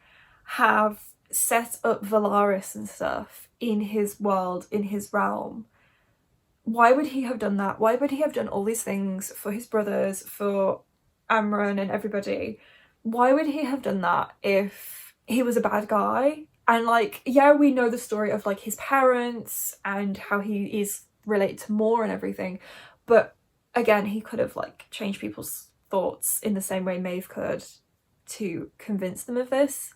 have set up Valaris and stuff in his world, in his realm? Why would he have done that? Why would he have done all these things for his brothers, for Amren and everybody? Why would he have done that if he was a bad guy? And like, yeah, we know the story of like his parents and how he is related to Moore and everything, but again, he could have like changed people's thoughts in the same way Maeve could to convince them of this.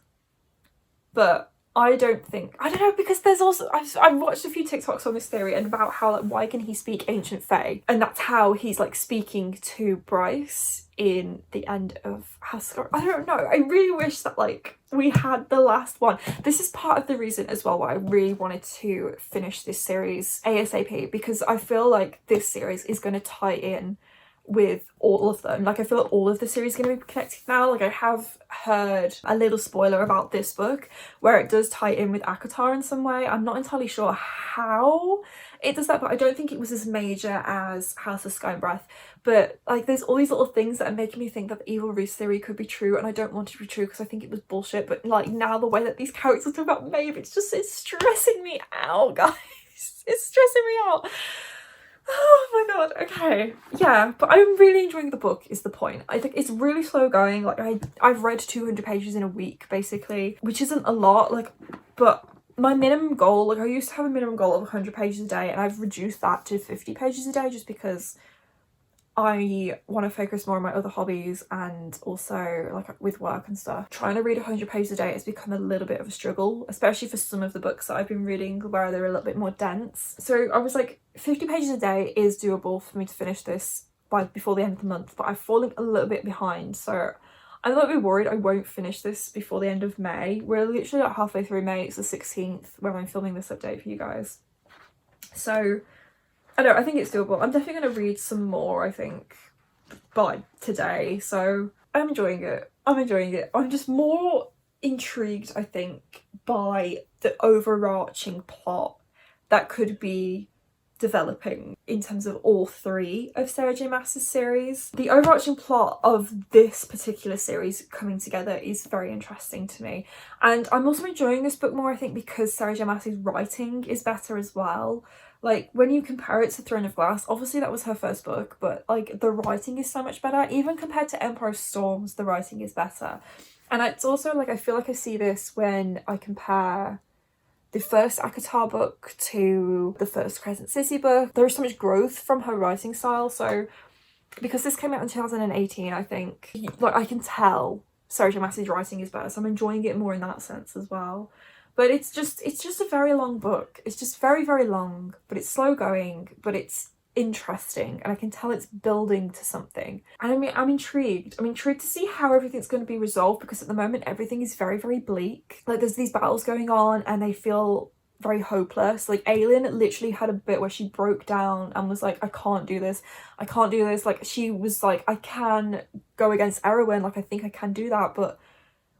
But I don't know, because there's also, I've watched a few TikToks on this theory and about how like, why can he speak ancient Fae, and that's how he's like speaking to Bryce in the end of Haskell. I don't know, I really wish that like we had the last one. This is part of the reason as well why I really wanted to finish this series ASAP, because I feel like this series is going to tie in with all of them. Like, I feel like all of the series is going to be connected now. Like, I have heard a little spoiler about this book where it does tie in with ACOTAR in some way. I'm not entirely sure how it does that, but I don't think it was as major as House of Sky and Breath. But like, there's all these little things that are making me think that the evil Rhys theory could be true, and I don't want it to be true because I think it was bullshit. But like, now the way that these characters talk about Maeve, it's stressing me out, guys. It's stressing me out. Oh my god, okay. Yeah, but I'm really enjoying the book is the point. I think it's really slow going. Like, I've read 200 pages in a week, basically, which isn't a lot, like, but my minimum goal, like, I used to have a minimum goal of 100 pages a day, and I've reduced that to 50 pages a day just because I want to focus more on my other hobbies and also like with work and stuff. Trying to read 100 pages a day has become a little bit of a struggle, especially for some of the books that I've been reading where they're a little bit more dense. So I was like, 50 pages a day is doable for me to finish this by before the end of the month, but I've fallen a little bit behind. So I'm a little bit worried I won't finish this before the end of May. We're literally like halfway through May. It's the 16th when I'm filming this update for you guys. So I think it's doable. I'm definitely going to read some more, I think, by today. So I'm enjoying it. I'm just more intrigued, I think, by the overarching plot that could be developing in terms of all three of Sarah J Maas's series. The overarching plot of this particular series coming together is very interesting to me, and I'm also enjoying this book more, I think, because Sarah J Maas's writing is better as well. Like, when you compare it to Throne of Glass, obviously that was her first book, but like the writing is so much better. Even compared to Empire of Storms, the writing is better. And it's also like, I feel like I see this when I compare the first ACOTAR book to the first Crescent City book. There is so much growth from her writing style. So because this came out in 2018, I think, like, I can tell Sarah J Maas's writing is better. So I'm enjoying it more in that sense as well. But it's just a very long book. It's just very, very long, but it's slow going, but it's interesting, and I can tell it's building to something. And I mean, I'm intrigued. I'm intrigued to see how everything's going to be resolved, because at the moment everything is very, very bleak. Like, there's these battles going on and they feel very hopeless. Like, Aelin literally had a bit where she broke down and was like, I can't do this. I can't do this. Like, she was like, I can go against Erwin. Like, I think I can do that, but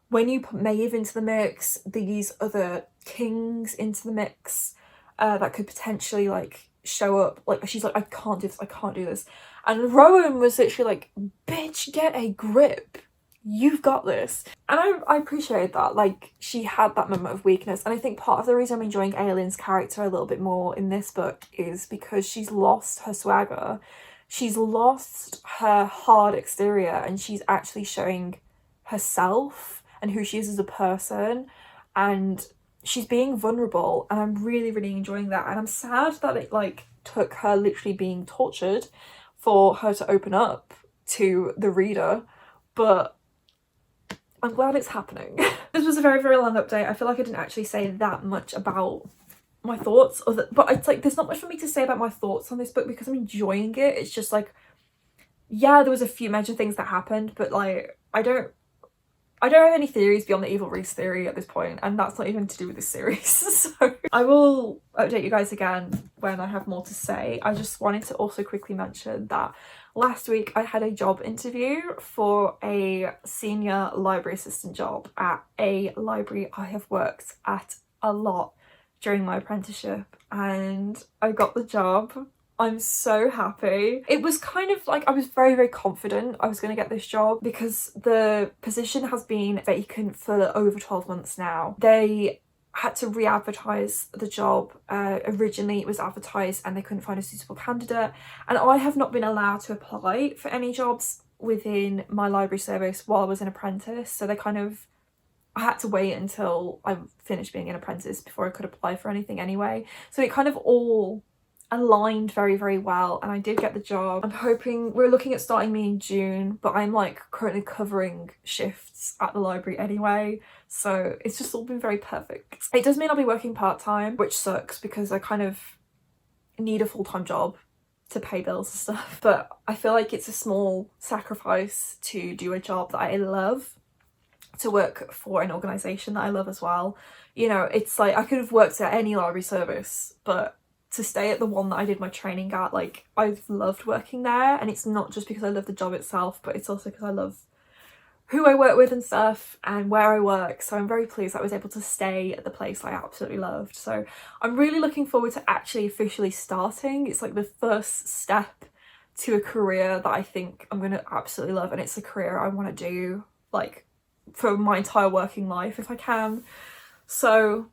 when you put Maeve into the mix, these other kings into the mix, that could potentially like show up, like, she's like, I can't do this, I can't do this. And Rowan was literally like, bitch, get a grip, you've got this. And I appreciate that. Like, she had that moment of weakness, and I think part of the reason I'm enjoying Aelin's character a little bit more in this book is because she's lost her swagger, she's lost her hard exterior, and she's actually showing herself and who she is as a person, and she's being vulnerable, and I'm really, really enjoying that. And I'm sad that it like took her literally being tortured for her to open up to the reader, but I'm glad it's happening. This was a very, very long update. I feel like I didn't actually say that much about my thoughts, but it's like there's not much for me to say about my thoughts on this book because I'm enjoying it. It's just like, yeah, there was a few major things that happened, but like I don't have any theories beyond the evil Reese theory at this point, and that's not even to do with this series. So I will update you guys again when I have more to say. I just wanted to also quickly mention that last week I had a job interview for a senior library assistant job at a library I have worked at a lot during my apprenticeship, and I got the job. I'm so happy. It was kind of like I was very, very confident I was going to get this job because the position has been vacant for over 12 months now. They had to re-advertise the job. Originally it was advertised and they couldn't find a suitable candidate, and I have not been allowed to apply for any jobs within my library service while I was an apprentice, so I had to wait until I finished being an apprentice before I could apply for anything anyway. So it kind of all aligned very, very well, and I did get the job. I'm hoping, we're looking at starting me in June, but I'm like currently covering shifts at the library anyway, so it's just all been very perfect. It does mean I'll be working part-time, which sucks because I kind of need a full-time job to pay bills and stuff, but I feel like it's a small sacrifice to do a job that I love, to work for an organisation that I love as well. You know, it's like I could have worked at any library service, but to stay at the one that I did my training at, like, I've loved working there, and it's not just because I love the job itself, but it's also because I love who I work with and stuff and where I work. So I'm very pleased that I was able to stay at the place I absolutely loved. So I'm really looking forward to actually officially starting. It's like the first step to a career that I think I'm going to absolutely love, and it's a career I want to do like for my entire working life if I can. So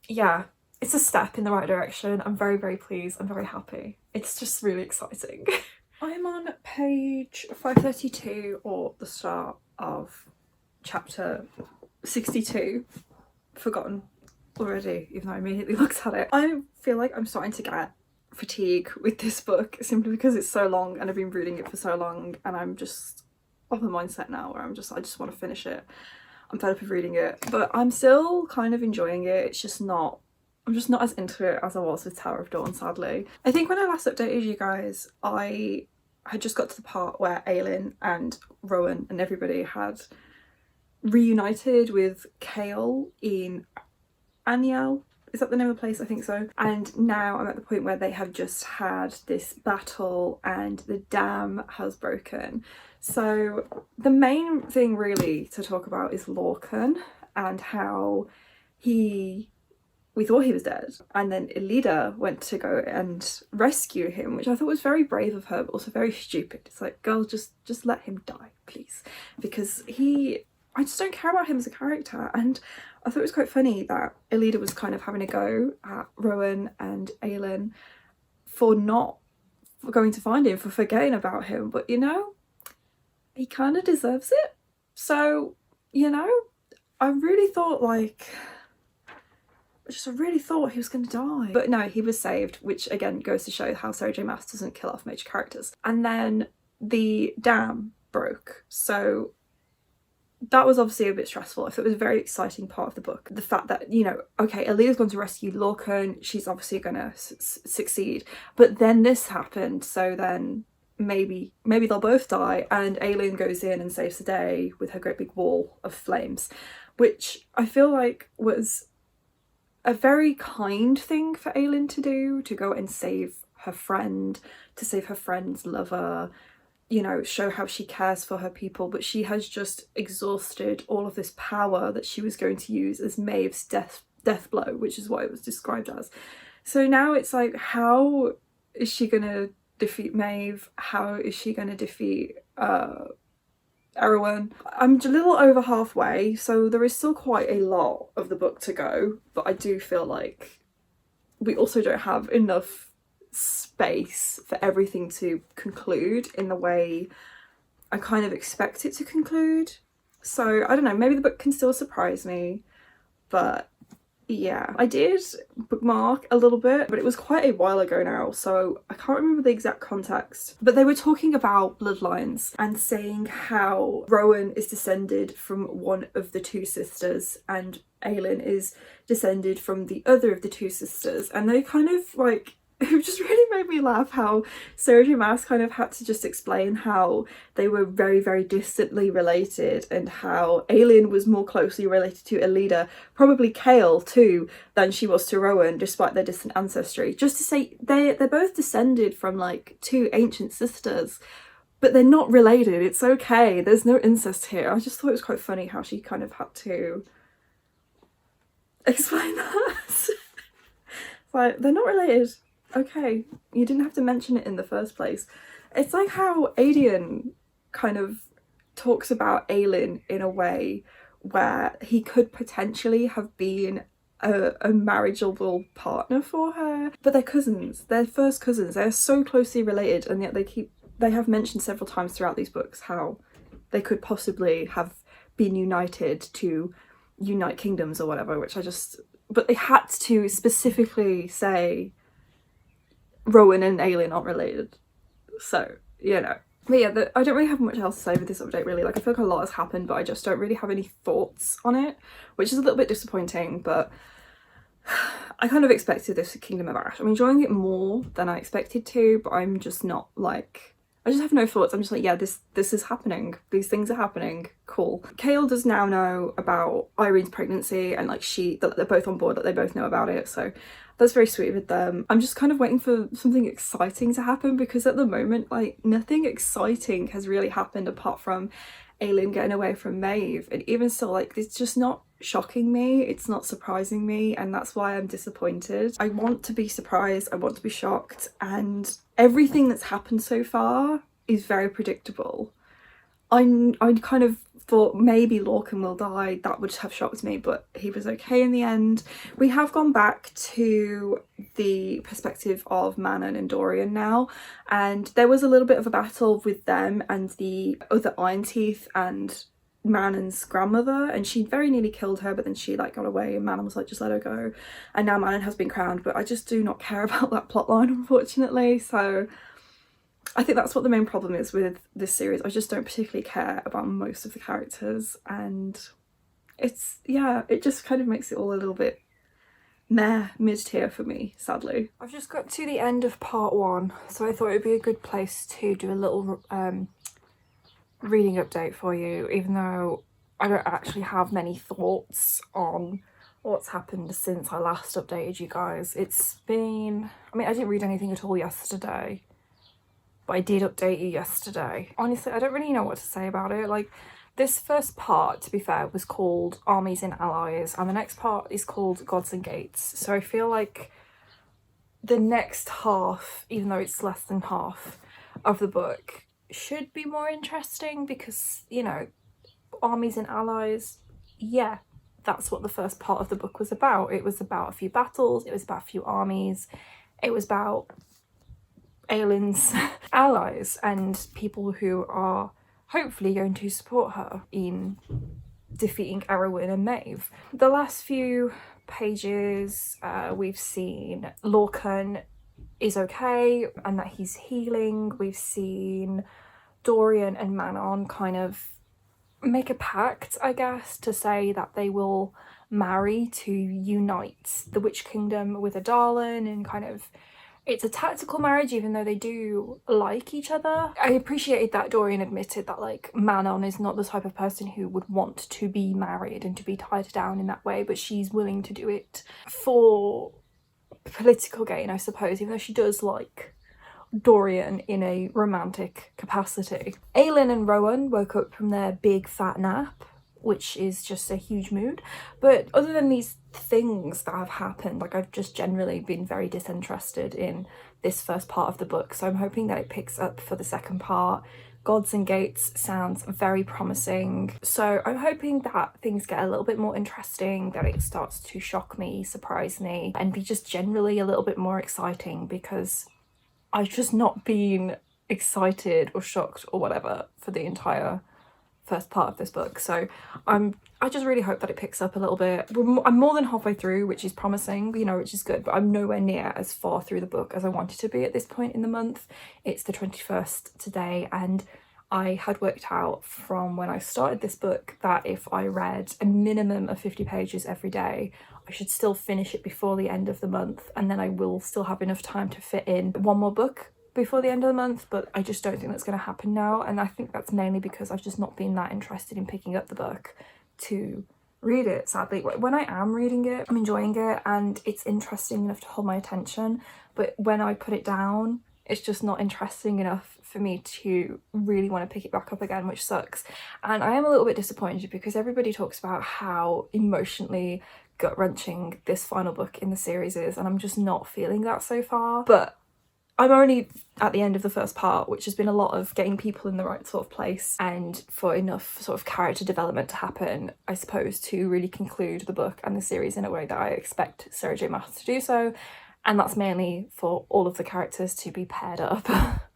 yeah, it's a step in the right direction. I'm very, very pleased. I'm very happy. It's just really exciting. I'm on page 532, or the start of chapter 62. Forgotten already, even though I immediately looked at it. I feel like I'm starting to get fatigue with this book simply because it's so long and I've been reading it for so long, and I'm just of the mindset now where I just want to finish it. I'm fed up of reading it, but I'm still kind of enjoying it. It's just not, I'm just not as into it as I was with Tower of Dawn, sadly. I think when I last updated you guys, I had just got to the part where Aelin and Rowan and everybody had reunited with Chaol in Aniel. Is that the name of the place? I think so. And now I'm at the point where they have just had this battle and the dam has broken. So the main thing really to talk about is Lorcan and how we thought he was dead, and then Elida went to go and rescue him, which I thought was very brave of her, but also very stupid. It's like, girl, just let him die, please, because I just don't care about him as a character. And I thought it was quite funny that Elida was kind of having a go at Rowan and Aelin for not going to find him, for forgetting about him, but you know, he kind of deserves it. So, you know, I really thought he was going to die. But no, he was saved, which again goes to show how Sarah J Maas doesn't kill off major characters. And then the dam broke. So that was obviously a bit stressful. I thought it was a very exciting part of the book. The fact that, you know, okay, Aaliyah's going to rescue Lorcan, she's obviously going to succeed. But then this happened, so then maybe they'll both die, and Aelin goes in and saves the day with her great big wall of flames, which I feel like was a very kind thing for Aelin to do, to go and save her friend, to save her friend's lover, you know, show how she cares for her people. But she has just exhausted all of this power that she was going to use as Maeve's death blow, which is what it was described as. So now it's like, how is she gonna defeat Maeve? How is she gonna defeat Erewhon? I'm a little over halfway, so there is still quite a lot of the book to go, but I do feel like we also don't have enough space for everything to conclude in the way I kind of expect it to conclude. So I don't know, maybe the book can still surprise me, but yeah, I did bookmark a little bit, but it was quite a while ago now, so I can't remember the exact context. But they were talking about bloodlines and saying how Rowan is descended from one of the two sisters and Aelin is descended from the other of the two sisters, and they kind of like, it just really made me laugh how Sarah J Maas kind of had to just explain how they were very, very distantly related, and how Aelin was more closely related to Elida, probably Chaol too, than she was to Rowan, despite their distant ancestry. Just to say they're both descended from like two ancient sisters, but they're not related. It's okay. There's no incest here. I just thought it was quite funny how she kind of had to explain that. Like, they're not related. Okay, you didn't have to mention it in the first place. It's like how Adian kind of talks about Aelin in a way where he could potentially have been a marriageable partner for her, but they're cousins, they're first cousins, they're so closely related, and yet they have mentioned several times throughout these books how they could possibly have been united to unite kingdoms or whatever, which but they had to specifically say Rowan and Aelin aren't related. So, you know. But yeah, I don't really have much else to say with this update, really. Like, I feel like a lot has happened, but I just don't really have any thoughts on it, which is a little bit disappointing, but I kind of expected this Kingdom of Ash. I'm enjoying it more than I expected to, but I'm just not like, I just have no thoughts. I'm just like, yeah, this is happening. These things are happening. Cool. Chaol does now know about Irene's pregnancy, and like they're both on board, that they both know about it. So that's very sweet with them. I'm just kind of waiting for something exciting to happen, because at the moment, like, nothing exciting has really happened apart from Aelin getting away from Maeve. And even still, like, it's just not shocking me, it's not surprising me, and that's why I'm disappointed. I want to be surprised, I want to be shocked, and everything that's happened so far is very predictable. I kind of thought maybe Lorcan will die, that would have shocked me, but he was okay in the end. We have gone back to the perspective of Manon and Dorian now, and there was a little bit of a battle with them and the other Iron Teeth and Manon's grandmother, and she very nearly killed her, but then she like got away and Manon was like, just let her go, and now Manon has been crowned. But I just do not care about that plotline, unfortunately. So I think that's what the main problem is with this series. I just don't particularly care about most of the characters, and it's, yeah, it just kind of makes it all a little bit meh, mid-tier for me, sadly. I've just got to the end of part 1, so I thought it would be a good place to do a little reading update for you, even though I don't actually have many thoughts on what's happened since I last updated you guys. It's been, I mean, I didn't read anything at all yesterday, but I did update you yesterday. Honestly, I don't really know what to say about it. Like, this first part, to be fair, was called Armies and Allies, and the next part is called Gods and Gates. So I feel like the next half, even though it's less than half of the book, should be more interesting because, you know, Armies and Allies, yeah, that's what the first part of the book was about. It was about a few battles, it was about a few armies, it was about Aelin's allies and people who are hopefully going to support her in defeating Arwen and Maeve. The last few pages, we've seen Lorcan is okay and that he's healing. We've seen Dorian and Manon kind of make a pact, I guess, to say that they will marry to unite the Witch Kingdom with Adalin, and kind of, it's a tactical marriage even though they do like each other. I appreciated that Dorian admitted that, like, Manon is not the type of person who would want to be married and to be tied down in that way, but she's willing to do it for political gain, I suppose, even though she does like Dorian in a romantic capacity. Aelin and Rowan woke up from their big fat nap, which is just a huge mood. But other than these things that have happened, like, I've just generally been very disinterested in this first part of the book, so I'm hoping that it picks up for the second part. Gods and Gates sounds very promising, so I'm hoping that things get a little bit more interesting, that it starts to shock me, surprise me, and be just generally a little bit more exciting, because I've just not been excited or shocked or whatever for the entire first part of this book. So I just really hope that it picks up a little bit. I'm more than halfway through, which is promising, you know, which is good, but I'm nowhere near as far through the book as I wanted to be at this point in the month. It's the 21st today, and I had worked out from when I started this book that if I read a minimum of 50 pages every day, I should still finish it before the end of the month, and then I will still have enough time to fit in one more book before the end of the month. But I just don't think that's going to happen now, and I think that's mainly because I've just not been that interested in picking up the book to read it, sadly. When I am reading it, I'm enjoying it and it's interesting enough to hold my attention, but when I put it down, it's just not interesting enough for me to really want to pick it back up again, which sucks. And I am a little bit disappointed because everybody talks about how emotionally gut-wrenching this final book in the series is, and I'm just not feeling that so far. But I'm only at the end of the first part, which has been a lot of getting people in the right sort of place and for enough sort of character development to happen, I suppose, to really conclude the book and the series in a way that I expect Sarah J Maas to do so. And that's mainly for all of the characters to be paired up.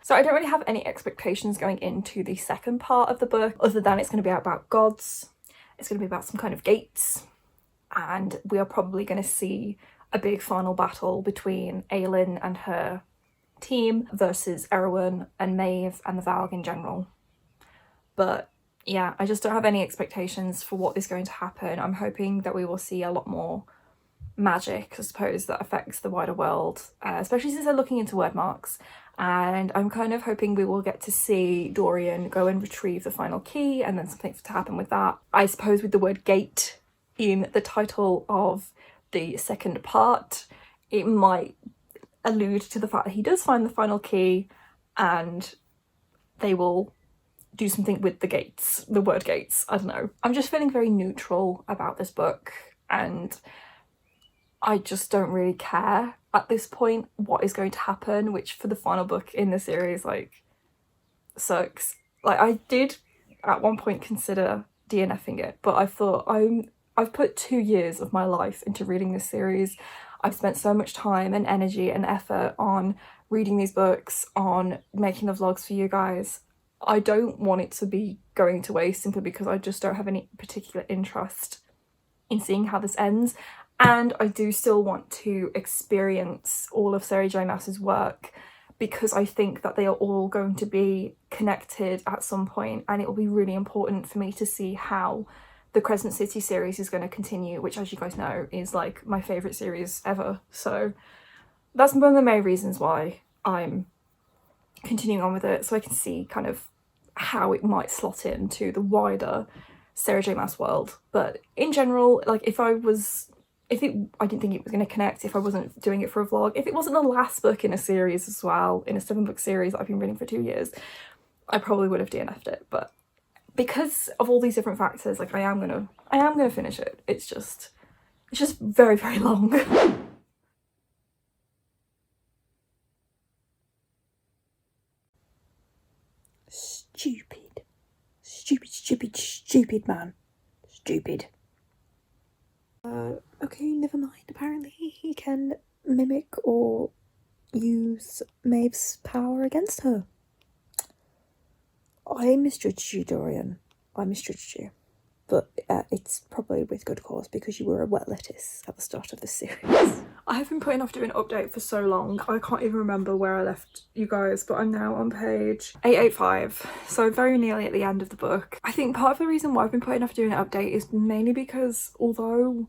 So I don't really have any expectations going into the second part of the book, other than it's going to be about gods, it's going to be about some kind of gates, and we are probably going to see a big final battle between Aelin and her team versus Arwen and Maeve and the Valg in general. But yeah, I just don't have any expectations for what is going to happen. I'm hoping that we will see a lot more magic, I suppose, that affects the wider world, especially since they're looking into word marks. And I'm kind of hoping we will get to see Dorian go and retrieve the final key, and then something to happen with that. I suppose with the word gate in the title of the second part, it might allude to the fact that he does find the final key and they will do something with the gates, the word gates, I don't know. I'm just feeling very neutral about this book, and I just don't really care at this point what is going to happen, which for the final book in the series, like, sucks. Like, I did at one point consider DNFing it, but I thought I've put 2 years of my life into reading this series. I've spent so much time and energy and effort on reading these books, on making the vlogs for you guys. I don't want it to be going to waste simply because I just don't have any particular interest in seeing how this ends. And I do still want to experience all of Sarah J Maas's work because I think that they are all going to be connected at some point, and it will be really important for me to see how the Crescent City series is going to continue, which, as you guys know, is like my favourite series ever. So that's one of the main reasons why I'm continuing on with it, so I can see kind of how it might slot into the wider Sarah J Maas world. But in general, like, I didn't think it was going to connect if I wasn't doing it for a vlog. If it wasn't the last book in a series as well, in a 7-book series that I've been reading for 2 years, I probably would have DNF'd it. But because of all these different factors, like, I am gonna finish it. It's just very, very long. Stupid man. Stupid. Okay, never mind. Apparently he can mimic or use Maeve's power against her. I misjudged you, Dorian. I misjudged you. But it's probably with good cause, because you were a wet lettuce at the start of this series. I have been putting off doing an update for so long, I can't even remember where I left you guys, but I'm now on page 885, so very nearly at the end of the book. I think part of the reason why I've been putting off doing an update is mainly because although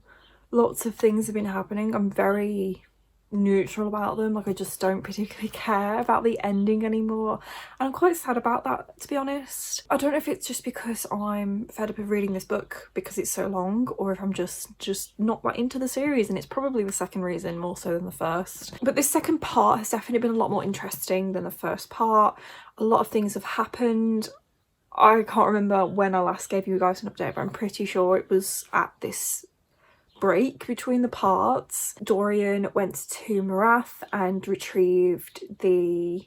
lots of things have been happening, I'm very neutral about them. Like, I just don't particularly care about the ending anymore, and I'm quite sad about that, to be honest. I don't know if it's just because I'm fed up of reading this book because it's so long, or if I'm just not that into the series, and it's probably the second reason more so than the first. But this second part has definitely been a lot more interesting than the first part. A lot of things have happened. I can't remember when I last gave you guys an update, but I'm pretty sure it was at this break between the parts. Dorian went to Morath and retrieved the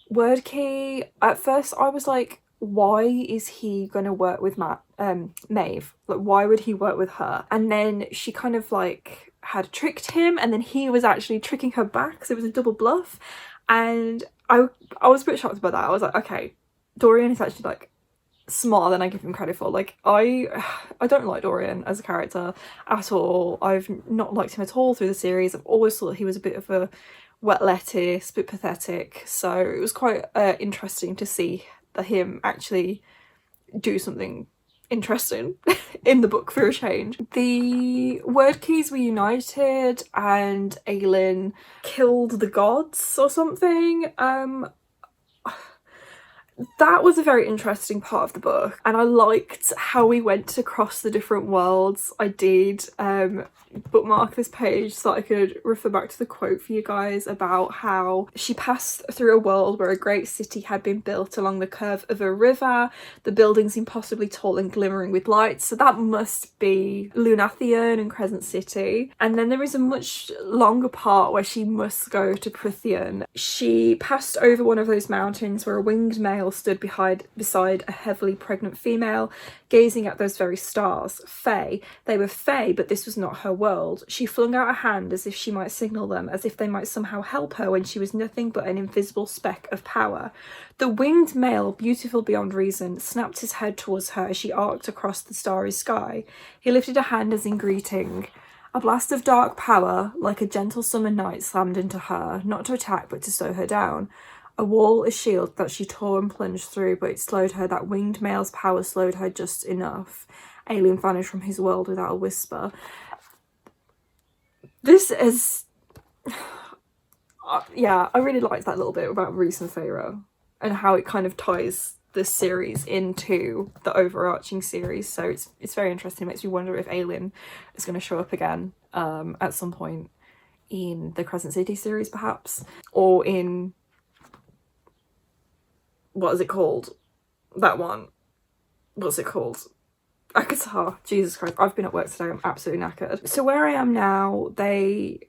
word key. At first I was like, why is he gonna work with Maeve? Like, why would he work with her? And then she kind of like had tricked him, and then he was actually tricking her back, so it was a double bluff. And I was a bit shocked by that. I was like, okay, Dorian is actually like smarter than I give him credit for. Like, I don't like Dorian as a character at all. I've not liked him at all through the series. I've always thought he was a bit of a wet lettuce, a bit pathetic, so it was quite interesting to see him actually do something interesting in the book for a change. The word keys were united and Aelin killed the gods or something. That was a very interesting part of the book, and I liked how we went across the different worlds. I did bookmark this page so I could refer back to the quote for you guys about how she passed through a world where a great city had been built along the curve of a river, the buildings impossibly tall and glimmering with lights. So that must be Lunathion and Crescent City. And then there is a much longer part where she must go to Prythian. She passed over one of those mountains where a winged male stood beside a heavily pregnant female, gazing at those very stars. Fae. They were fae, but this was not her world. She flung out a hand as if she might signal them, as if they might somehow help her when she was nothing but an invisible speck of power. The winged male, beautiful beyond reason, snapped his head towards her as she arced across the starry sky. He lifted a hand as in greeting. A blast of dark power, like a gentle summer night, slammed into her, not to attack but to slow her down. A wall, a shield that she tore and plunged through, but it slowed her. That winged male's power slowed her just enough. Aelin vanished from his world without a whisper. This is... yeah, I really liked that little bit about Rhys and Feyre and how it kind of ties this series into the overarching series. So it's very interesting. It makes me wonder if Aelin is going to show up again at some point in the Crescent City series, perhaps, or in... what is it called? That one. What's it called? Akatar. Jesus Christ. I've been at work today. I'm absolutely knackered. So where I am now, they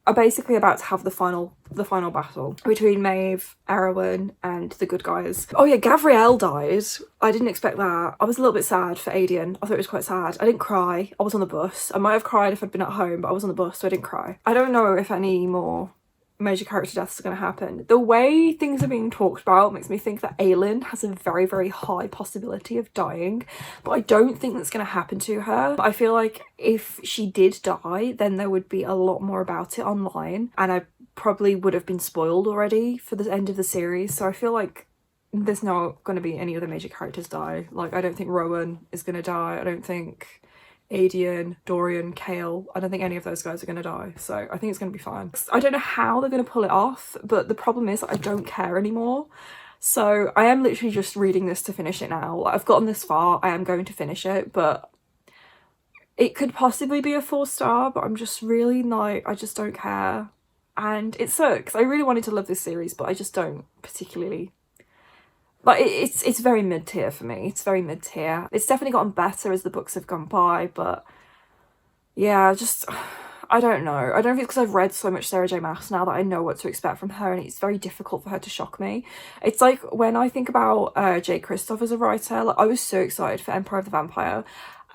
are basically about to have the final battle between Maeve, Erwin, and the good guys. Oh yeah, Gavriel died. I didn't expect that. I was a little bit sad for Adian. I thought it was quite sad. I didn't cry. I was on the bus. I might have cried if I'd been at home, but I was on the bus, so I didn't cry. I don't know if any more major character deaths are going to happen. The way things are being talked about makes me think that Aelin has a very, very high possibility of dying, but I don't think that's going to happen to her. I feel like if she did die, then there would be a lot more about it online, and I probably would have been spoiled already for the end of the series. So I feel like there's not going to be any other major characters die. Like, I don't think Rowan is going to die. I don't think Adian, Dorian, Kale, I don't think any of those guys are going to die, so I think it's going to be fine. I don't know how they're going to pull it off, but the problem is I don't care anymore. So I am literally just reading this to finish it now. Like, I've gotten this far, I am going to finish it, but it could possibly be a 4-star, but I'm just really like, I just don't care. And it sucks. I really wanted to love this series, but I just don't particularly. Like, it's very mid-tier for me. It's very mid-tier. It's definitely gotten better as the books have gone by, but yeah, just, I don't know. I don't know if it's because I've read so much Sarah J Maas now that I know what to expect from her, and it's very difficult for her to shock me. It's like when I think about Jay Kristoff as a writer, like, I was so excited for Empire of the Vampire,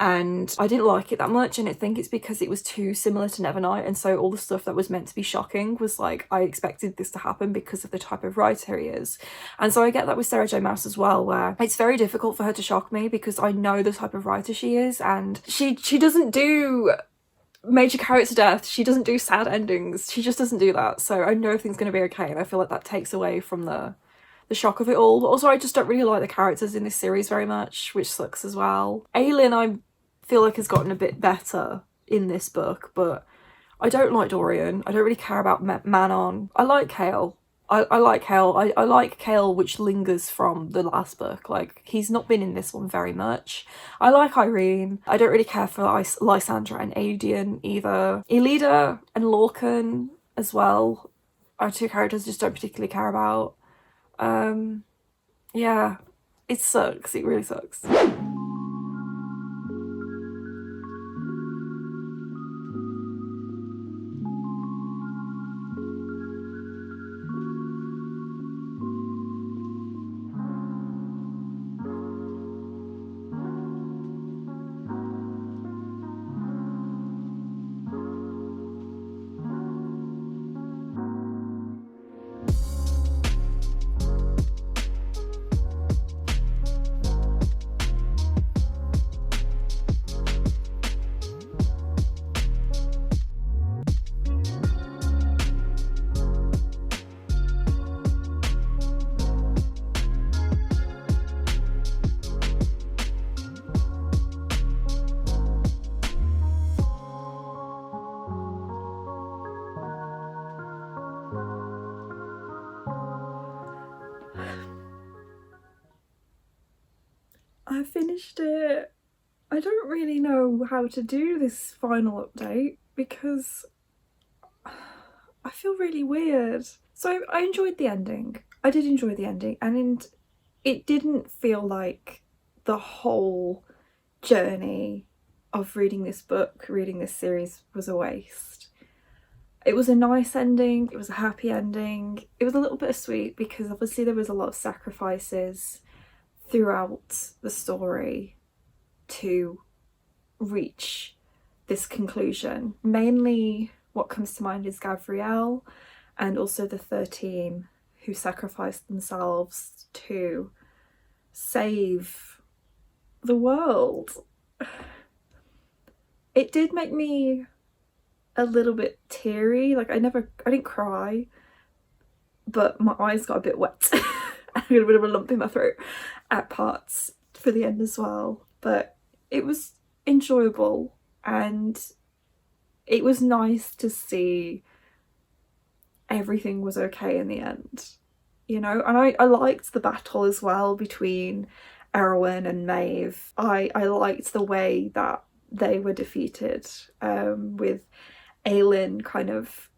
and I didn't like it that much, and I think it's because it was too similar to Nevernight, and so all the stuff that was meant to be shocking was like, I expected this to happen because of the type of writer he is. And so I get that with Sarah J Maas as well, where it's very difficult for her to shock me because I know the type of writer she is, and she doesn't do major character death, she doesn't do sad endings, she just doesn't do that. So I know everything's going to be okay, and I feel like that takes away from the shock of it all. But also, I just don't really like the characters in this series very much, which sucks as well. Aelin, I feel like, has gotten a bit better in this book, but I don't like Dorian. I don't really care about Manon. I like Kale. I like Kale. I like Kale, which lingers from the last book. Like, he's not been in this one very much. I like Irene. I don't really care for Lysandra and Adian either. Elida and Lorcan as well are two characters I just don't particularly care about. Yeah, it sucks. It really sucks. I finished it. I don't really know how to do this final update because I feel really weird. So I enjoyed the ending. I did enjoy the ending, and it didn't feel like the whole journey of reading this book, reading this series, was a waste. It was a nice ending, it was a happy ending. It was a little bittersweet because obviously there was a lot of sacrifices throughout the story to reach this conclusion. Mainly what comes to mind is Gabrielle and also the 13 who sacrificed themselves to save the world. It did make me a little bit teary. Like, I didn't cry, but my eyes got a bit wet. I got a bit of a lump in my throat at parts for the end as well. But it was enjoyable, and it was nice to see everything was okay in the end, you know. And I liked the battle as well between Erwin and Maeve. I liked the way that they were defeated, with Aelin kind of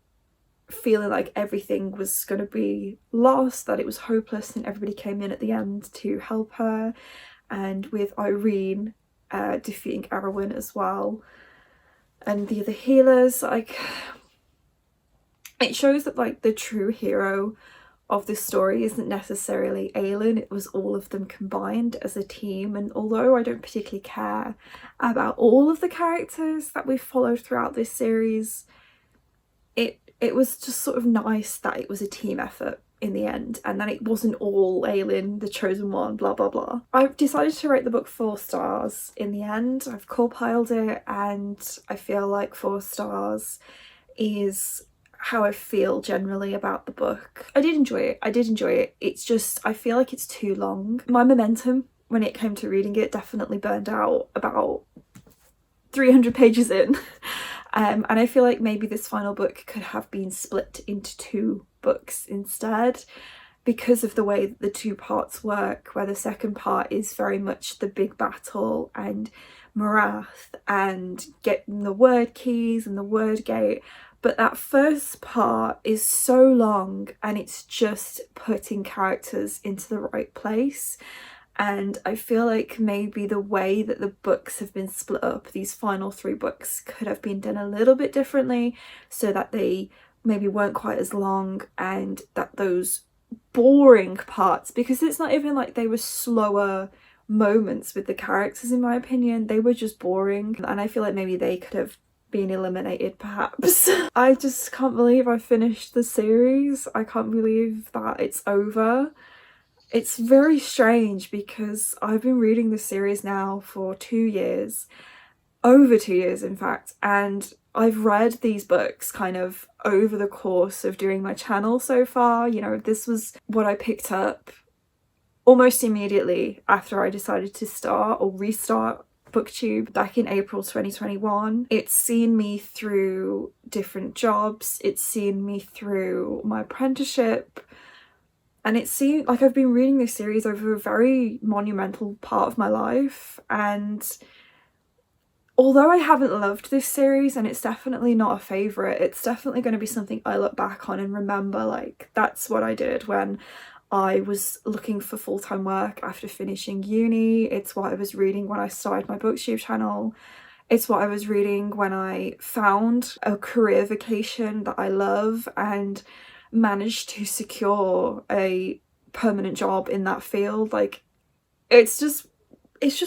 feeling like everything was going to be lost, that it was hopeless, and everybody came in at the end to help her, and with Irene defeating Erwin as well, and the other healers. Like, it shows that, like, the true hero of this story isn't necessarily Aelin, it was all of them combined as a team. And although I don't particularly care about all of the characters that we've followed throughout this series, it it was just sort of nice that it was a team effort in the end, and that it wasn't all Aelin, the chosen one, blah blah blah. I've decided to rate the book 4 stars in the end. I've compiled it, and I feel like 4 stars is how I feel generally about the book. I did enjoy it. It's just, I feel like it's too long. My momentum when it came to reading it definitely burned out about 300 pages in. And I feel like maybe this final book could have been split into 2 books instead, because of the way that the 2 parts work, where the second part is very much the big battle and Morath and getting the word keys and the word gate. But that first part is so long, and it's just putting characters into the right place. And I feel like maybe the way that the books have been split up, these final 3 books, could have been done a little bit differently, so that they maybe weren't quite as long, and that those boring parts, because it's not even like they were slower moments with the characters, in my opinion, they were just boring, and I feel like maybe they could have been eliminated perhaps. I just can't believe I finished the series. I can't believe that it's over. It's very strange because I've been reading this series now for 2 years, over 2 years in fact, and I've read these books kind of over the course of doing my channel so far. You know, this was what I picked up almost immediately after I decided to start or restart booktube back in April 2021. It's seen me through different jobs, it's seen me through my apprenticeship, and it seemed like I've been reading this series over a very monumental part of my life. And although I haven't loved this series, and it's definitely not a favourite, it's definitely going to be something I look back on and remember, like, that's what I did when I was looking for full-time work after finishing uni. It's what I was reading when I started my booktube channel. It's what I was reading when I found a career vocation that I love and managed to secure a permanent job in that field. Like, it's just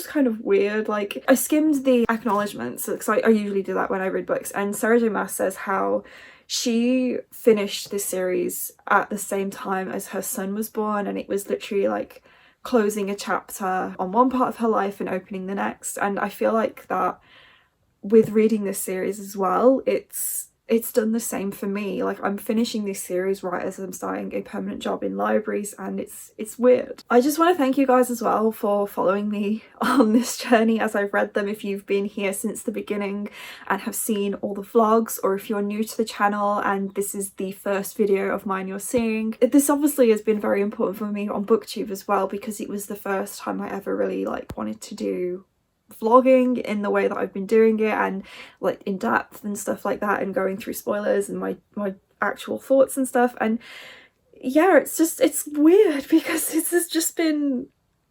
kind of weird. Like, I skimmed the acknowledgements because I usually do that when I read books, and Sarah J Maas says how she finished this series at the same time as her son was born, and it was literally like closing a chapter on one part of her life and opening the next. And I feel like that with reading this series as well, it's done the same for me. Like, I'm finishing this series right as I'm starting a permanent job in libraries, and it's weird. I just want to thank you guys as well for following me on this journey as I've read them. If you've been here since the beginning and have seen all the vlogs, or if you're new to the channel and this is the first video of mine you're seeing, this obviously has been very important for me on booktube as well, because it was the first time I ever really like wanted to do vlogging in the way that I've been doing it, and like in depth and stuff like that, and going through spoilers and my actual thoughts and stuff. And yeah, it's weird because this has just been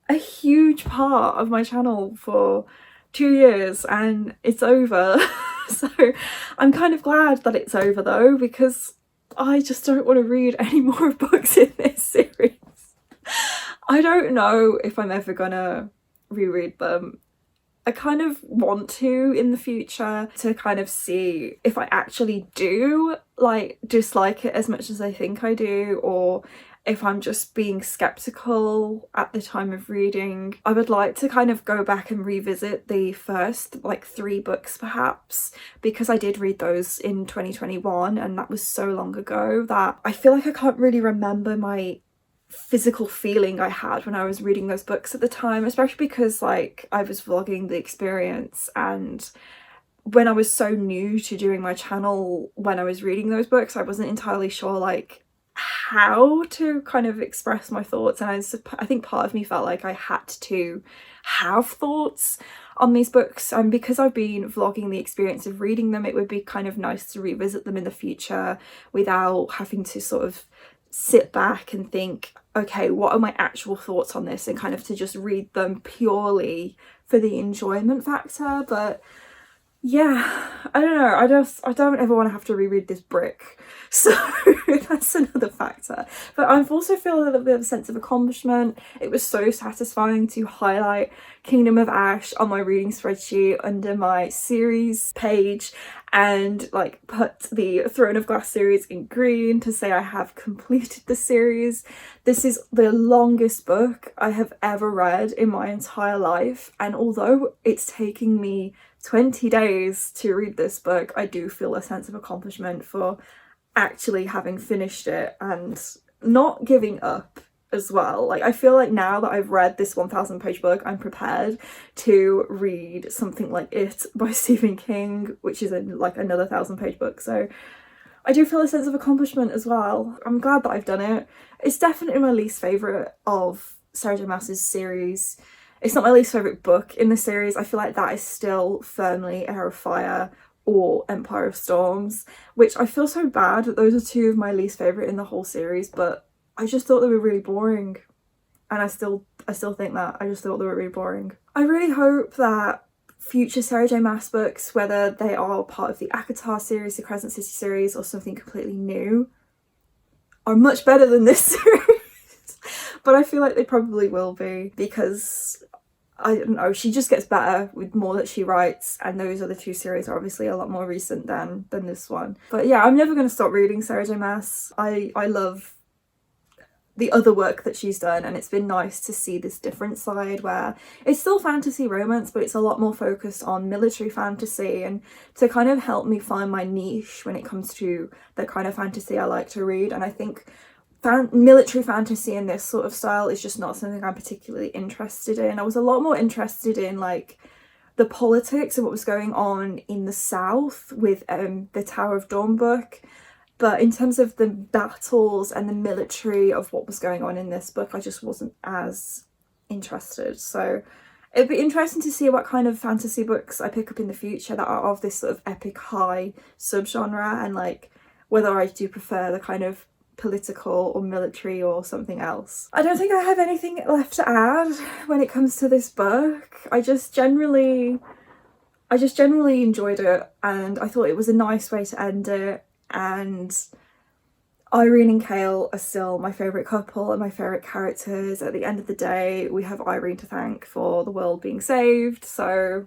a huge part of my channel for 2 years, and it's over. So I'm kind of glad that it's over though, because I just don't want to read any more books in this series. I don't know if I'm ever gonna reread them. I kind of want to in the future, to kind of see if I actually do like dislike it as much as I think I do, or if I'm just being skeptical at the time of reading. I would like to kind of go back and revisit the first like 3 books perhaps, because I did read those in 2021 and that was so long ago that I feel like I can't really remember my physical feeling I had when I was reading those books at the time, especially because like I was vlogging the experience, and when I was so new to doing my channel when I was reading those books, I wasn't entirely sure like how to kind of express my thoughts, and I think part of me felt like I had to have thoughts on these books, and because I've been vlogging the experience of reading them, it would be kind of nice to revisit them in the future without having to sort of sit back and think, okay, what are my actual thoughts on this, and kind of to just read them purely for the enjoyment factor. But yeah, I don't know, I don't ever want to have to reread this brick, so that's another factor. But I also feel a little bit of a sense of accomplishment. It was so satisfying to highlight Kingdom of Ash on my reading spreadsheet under my series page and like put the Throne of Glass series in green to say I have completed the series. This is the longest book I have ever read in my entire life, and although it's taking me 20 days to read this book, I do feel a sense of accomplishment for actually having finished it and not giving up as well. Like, I feel like now that I've read this 1,000-page book, I'm prepared to read something like It by Stephen King, which is like another 1,000-page book. So I do feel a sense of accomplishment as well. I'm glad that I've done it. It's definitely my least favourite of Sarah J Maas's series. It's not my least favourite book in the series. I feel like that is still firmly Heir of Fire or Empire of Storms, which I feel so bad that those are two of my least favourite in the whole series, but I just thought they were really boring. And I still think that. I just thought they were really boring. I really hope that future Sarah J Maas books, whether they are part of the ACOTAR series, the Crescent City series, or something completely new, are much better than this series. But I feel like they probably will be, because I don't know, she just gets better with more that she writes, and those other two series are obviously a lot more recent than this one. But yeah, I'm never going to stop reading Sarah J Maas. I love the other work that she's done, and it's been nice to see this different side where it's still fantasy romance, but it's a lot more focused on military fantasy, and to kind of help me find my niche when it comes to the kind of fantasy I like to read. And I think military fantasy in this sort of style is just not something I'm particularly interested in. I was a lot more interested in like the politics of what was going on in the south with the Tower of Dawn book, but in terms of the battles and the military of what was going on in this book, I just wasn't as interested. So it'd be interesting to see what kind of fantasy books I pick up in the future that are of this sort of epic high subgenre, and like whether I do prefer the kind of political or military or something else. I don't think I have anything left to add when it comes to this book. I just generally enjoyed it, and I thought it was a nice way to end it. And Irene and Kale are still my favourite couple and my favourite characters. At the end of the day, we have Irene to thank for the world being saved, so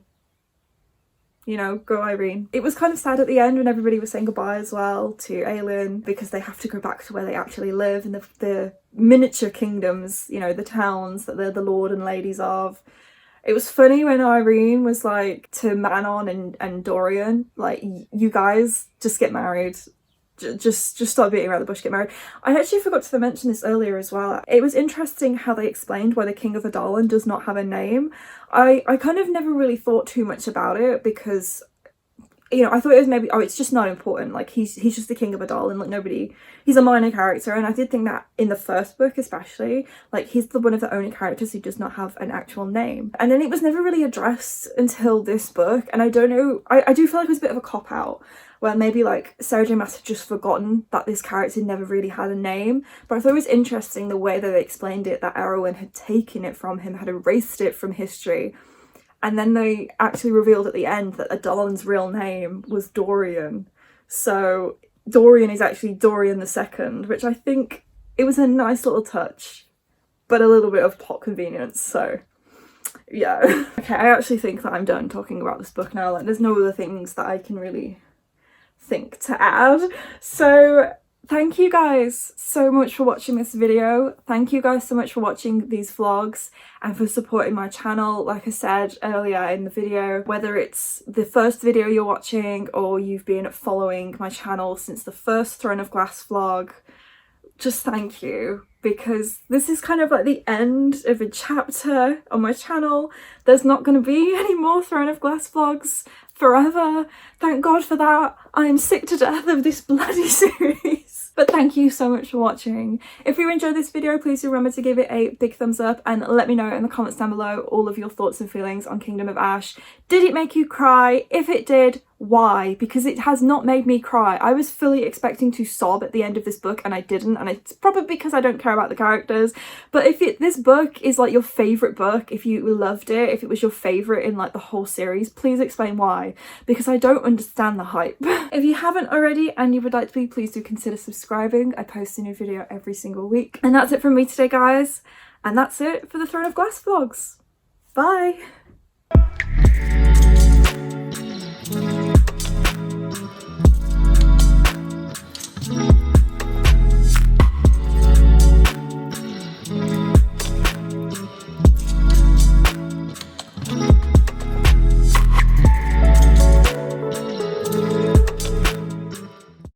you know, go Irene. It was kind of sad at the end when everybody was saying goodbye as well to Aelin, because they have to go back to where they actually live in the miniature kingdoms, you know, the towns that they're the lord and ladies of. It was funny when Irene was like to Manon and Dorian, like, you guys just get married. Just stop beating around the bush, get married. I actually forgot to mention this earlier as well. It was interesting how they explained why the King of Adalin does not have a name. I kind of never really thought too much about it, because, you know, I thought it was maybe, oh, it's just not important, like he's just the King of Adalin, like nobody, he's a minor character. And I did think that in the first book especially, like he's one of the only characters who does not have an actual name. And then it was never really addressed until this book, and I don't know, I do feel like it was a bit of a cop-out, where maybe like Sarah J Maas had just forgotten that this character never really had a name. But I thought it was interesting the way that they explained it, that Erwin had taken it from him, had erased it from history, and then they actually revealed at the end that Adalin's real name was Dorian. So Dorian is actually Dorian II, which I think it was a nice little touch, but a little bit of plot convenience, so yeah. Okay, I actually think that I'm done talking about this book now. Like, there's no other things that I can really think to add. So thank you guys so much for watching this video. Thank you guys so much for watching these vlogs and for supporting my channel. Like I said earlier in the video, whether it's the first video you're watching or you've been following my channel since the first Throne of Glass vlog, just thank you, because this is kind of like the end of a chapter on my channel. There's not going to be any more Throne of Glass vlogs forever. Thank God for that. I am sick to death of this bloody series. But thank you so much for watching. If you enjoyed this video, please do remember to give it a big thumbs up and let me know in the comments down below all of your thoughts and feelings on Kingdom of Ash. Did it make you cry? If it did, why, because it has not made me cry. I was fully expecting to sob at the end of this book and I didn't, and it's probably because I don't care about the characters. But if this book is like your favourite book, if you loved it, if it was your favourite in like the whole series, please explain why, because I don't understand the hype. If you haven't already and you would like to be, please do consider subscribing. I post a new video every single week. And that's it from me today, guys, and that's it for the Throne of Glass vlogs. Bye!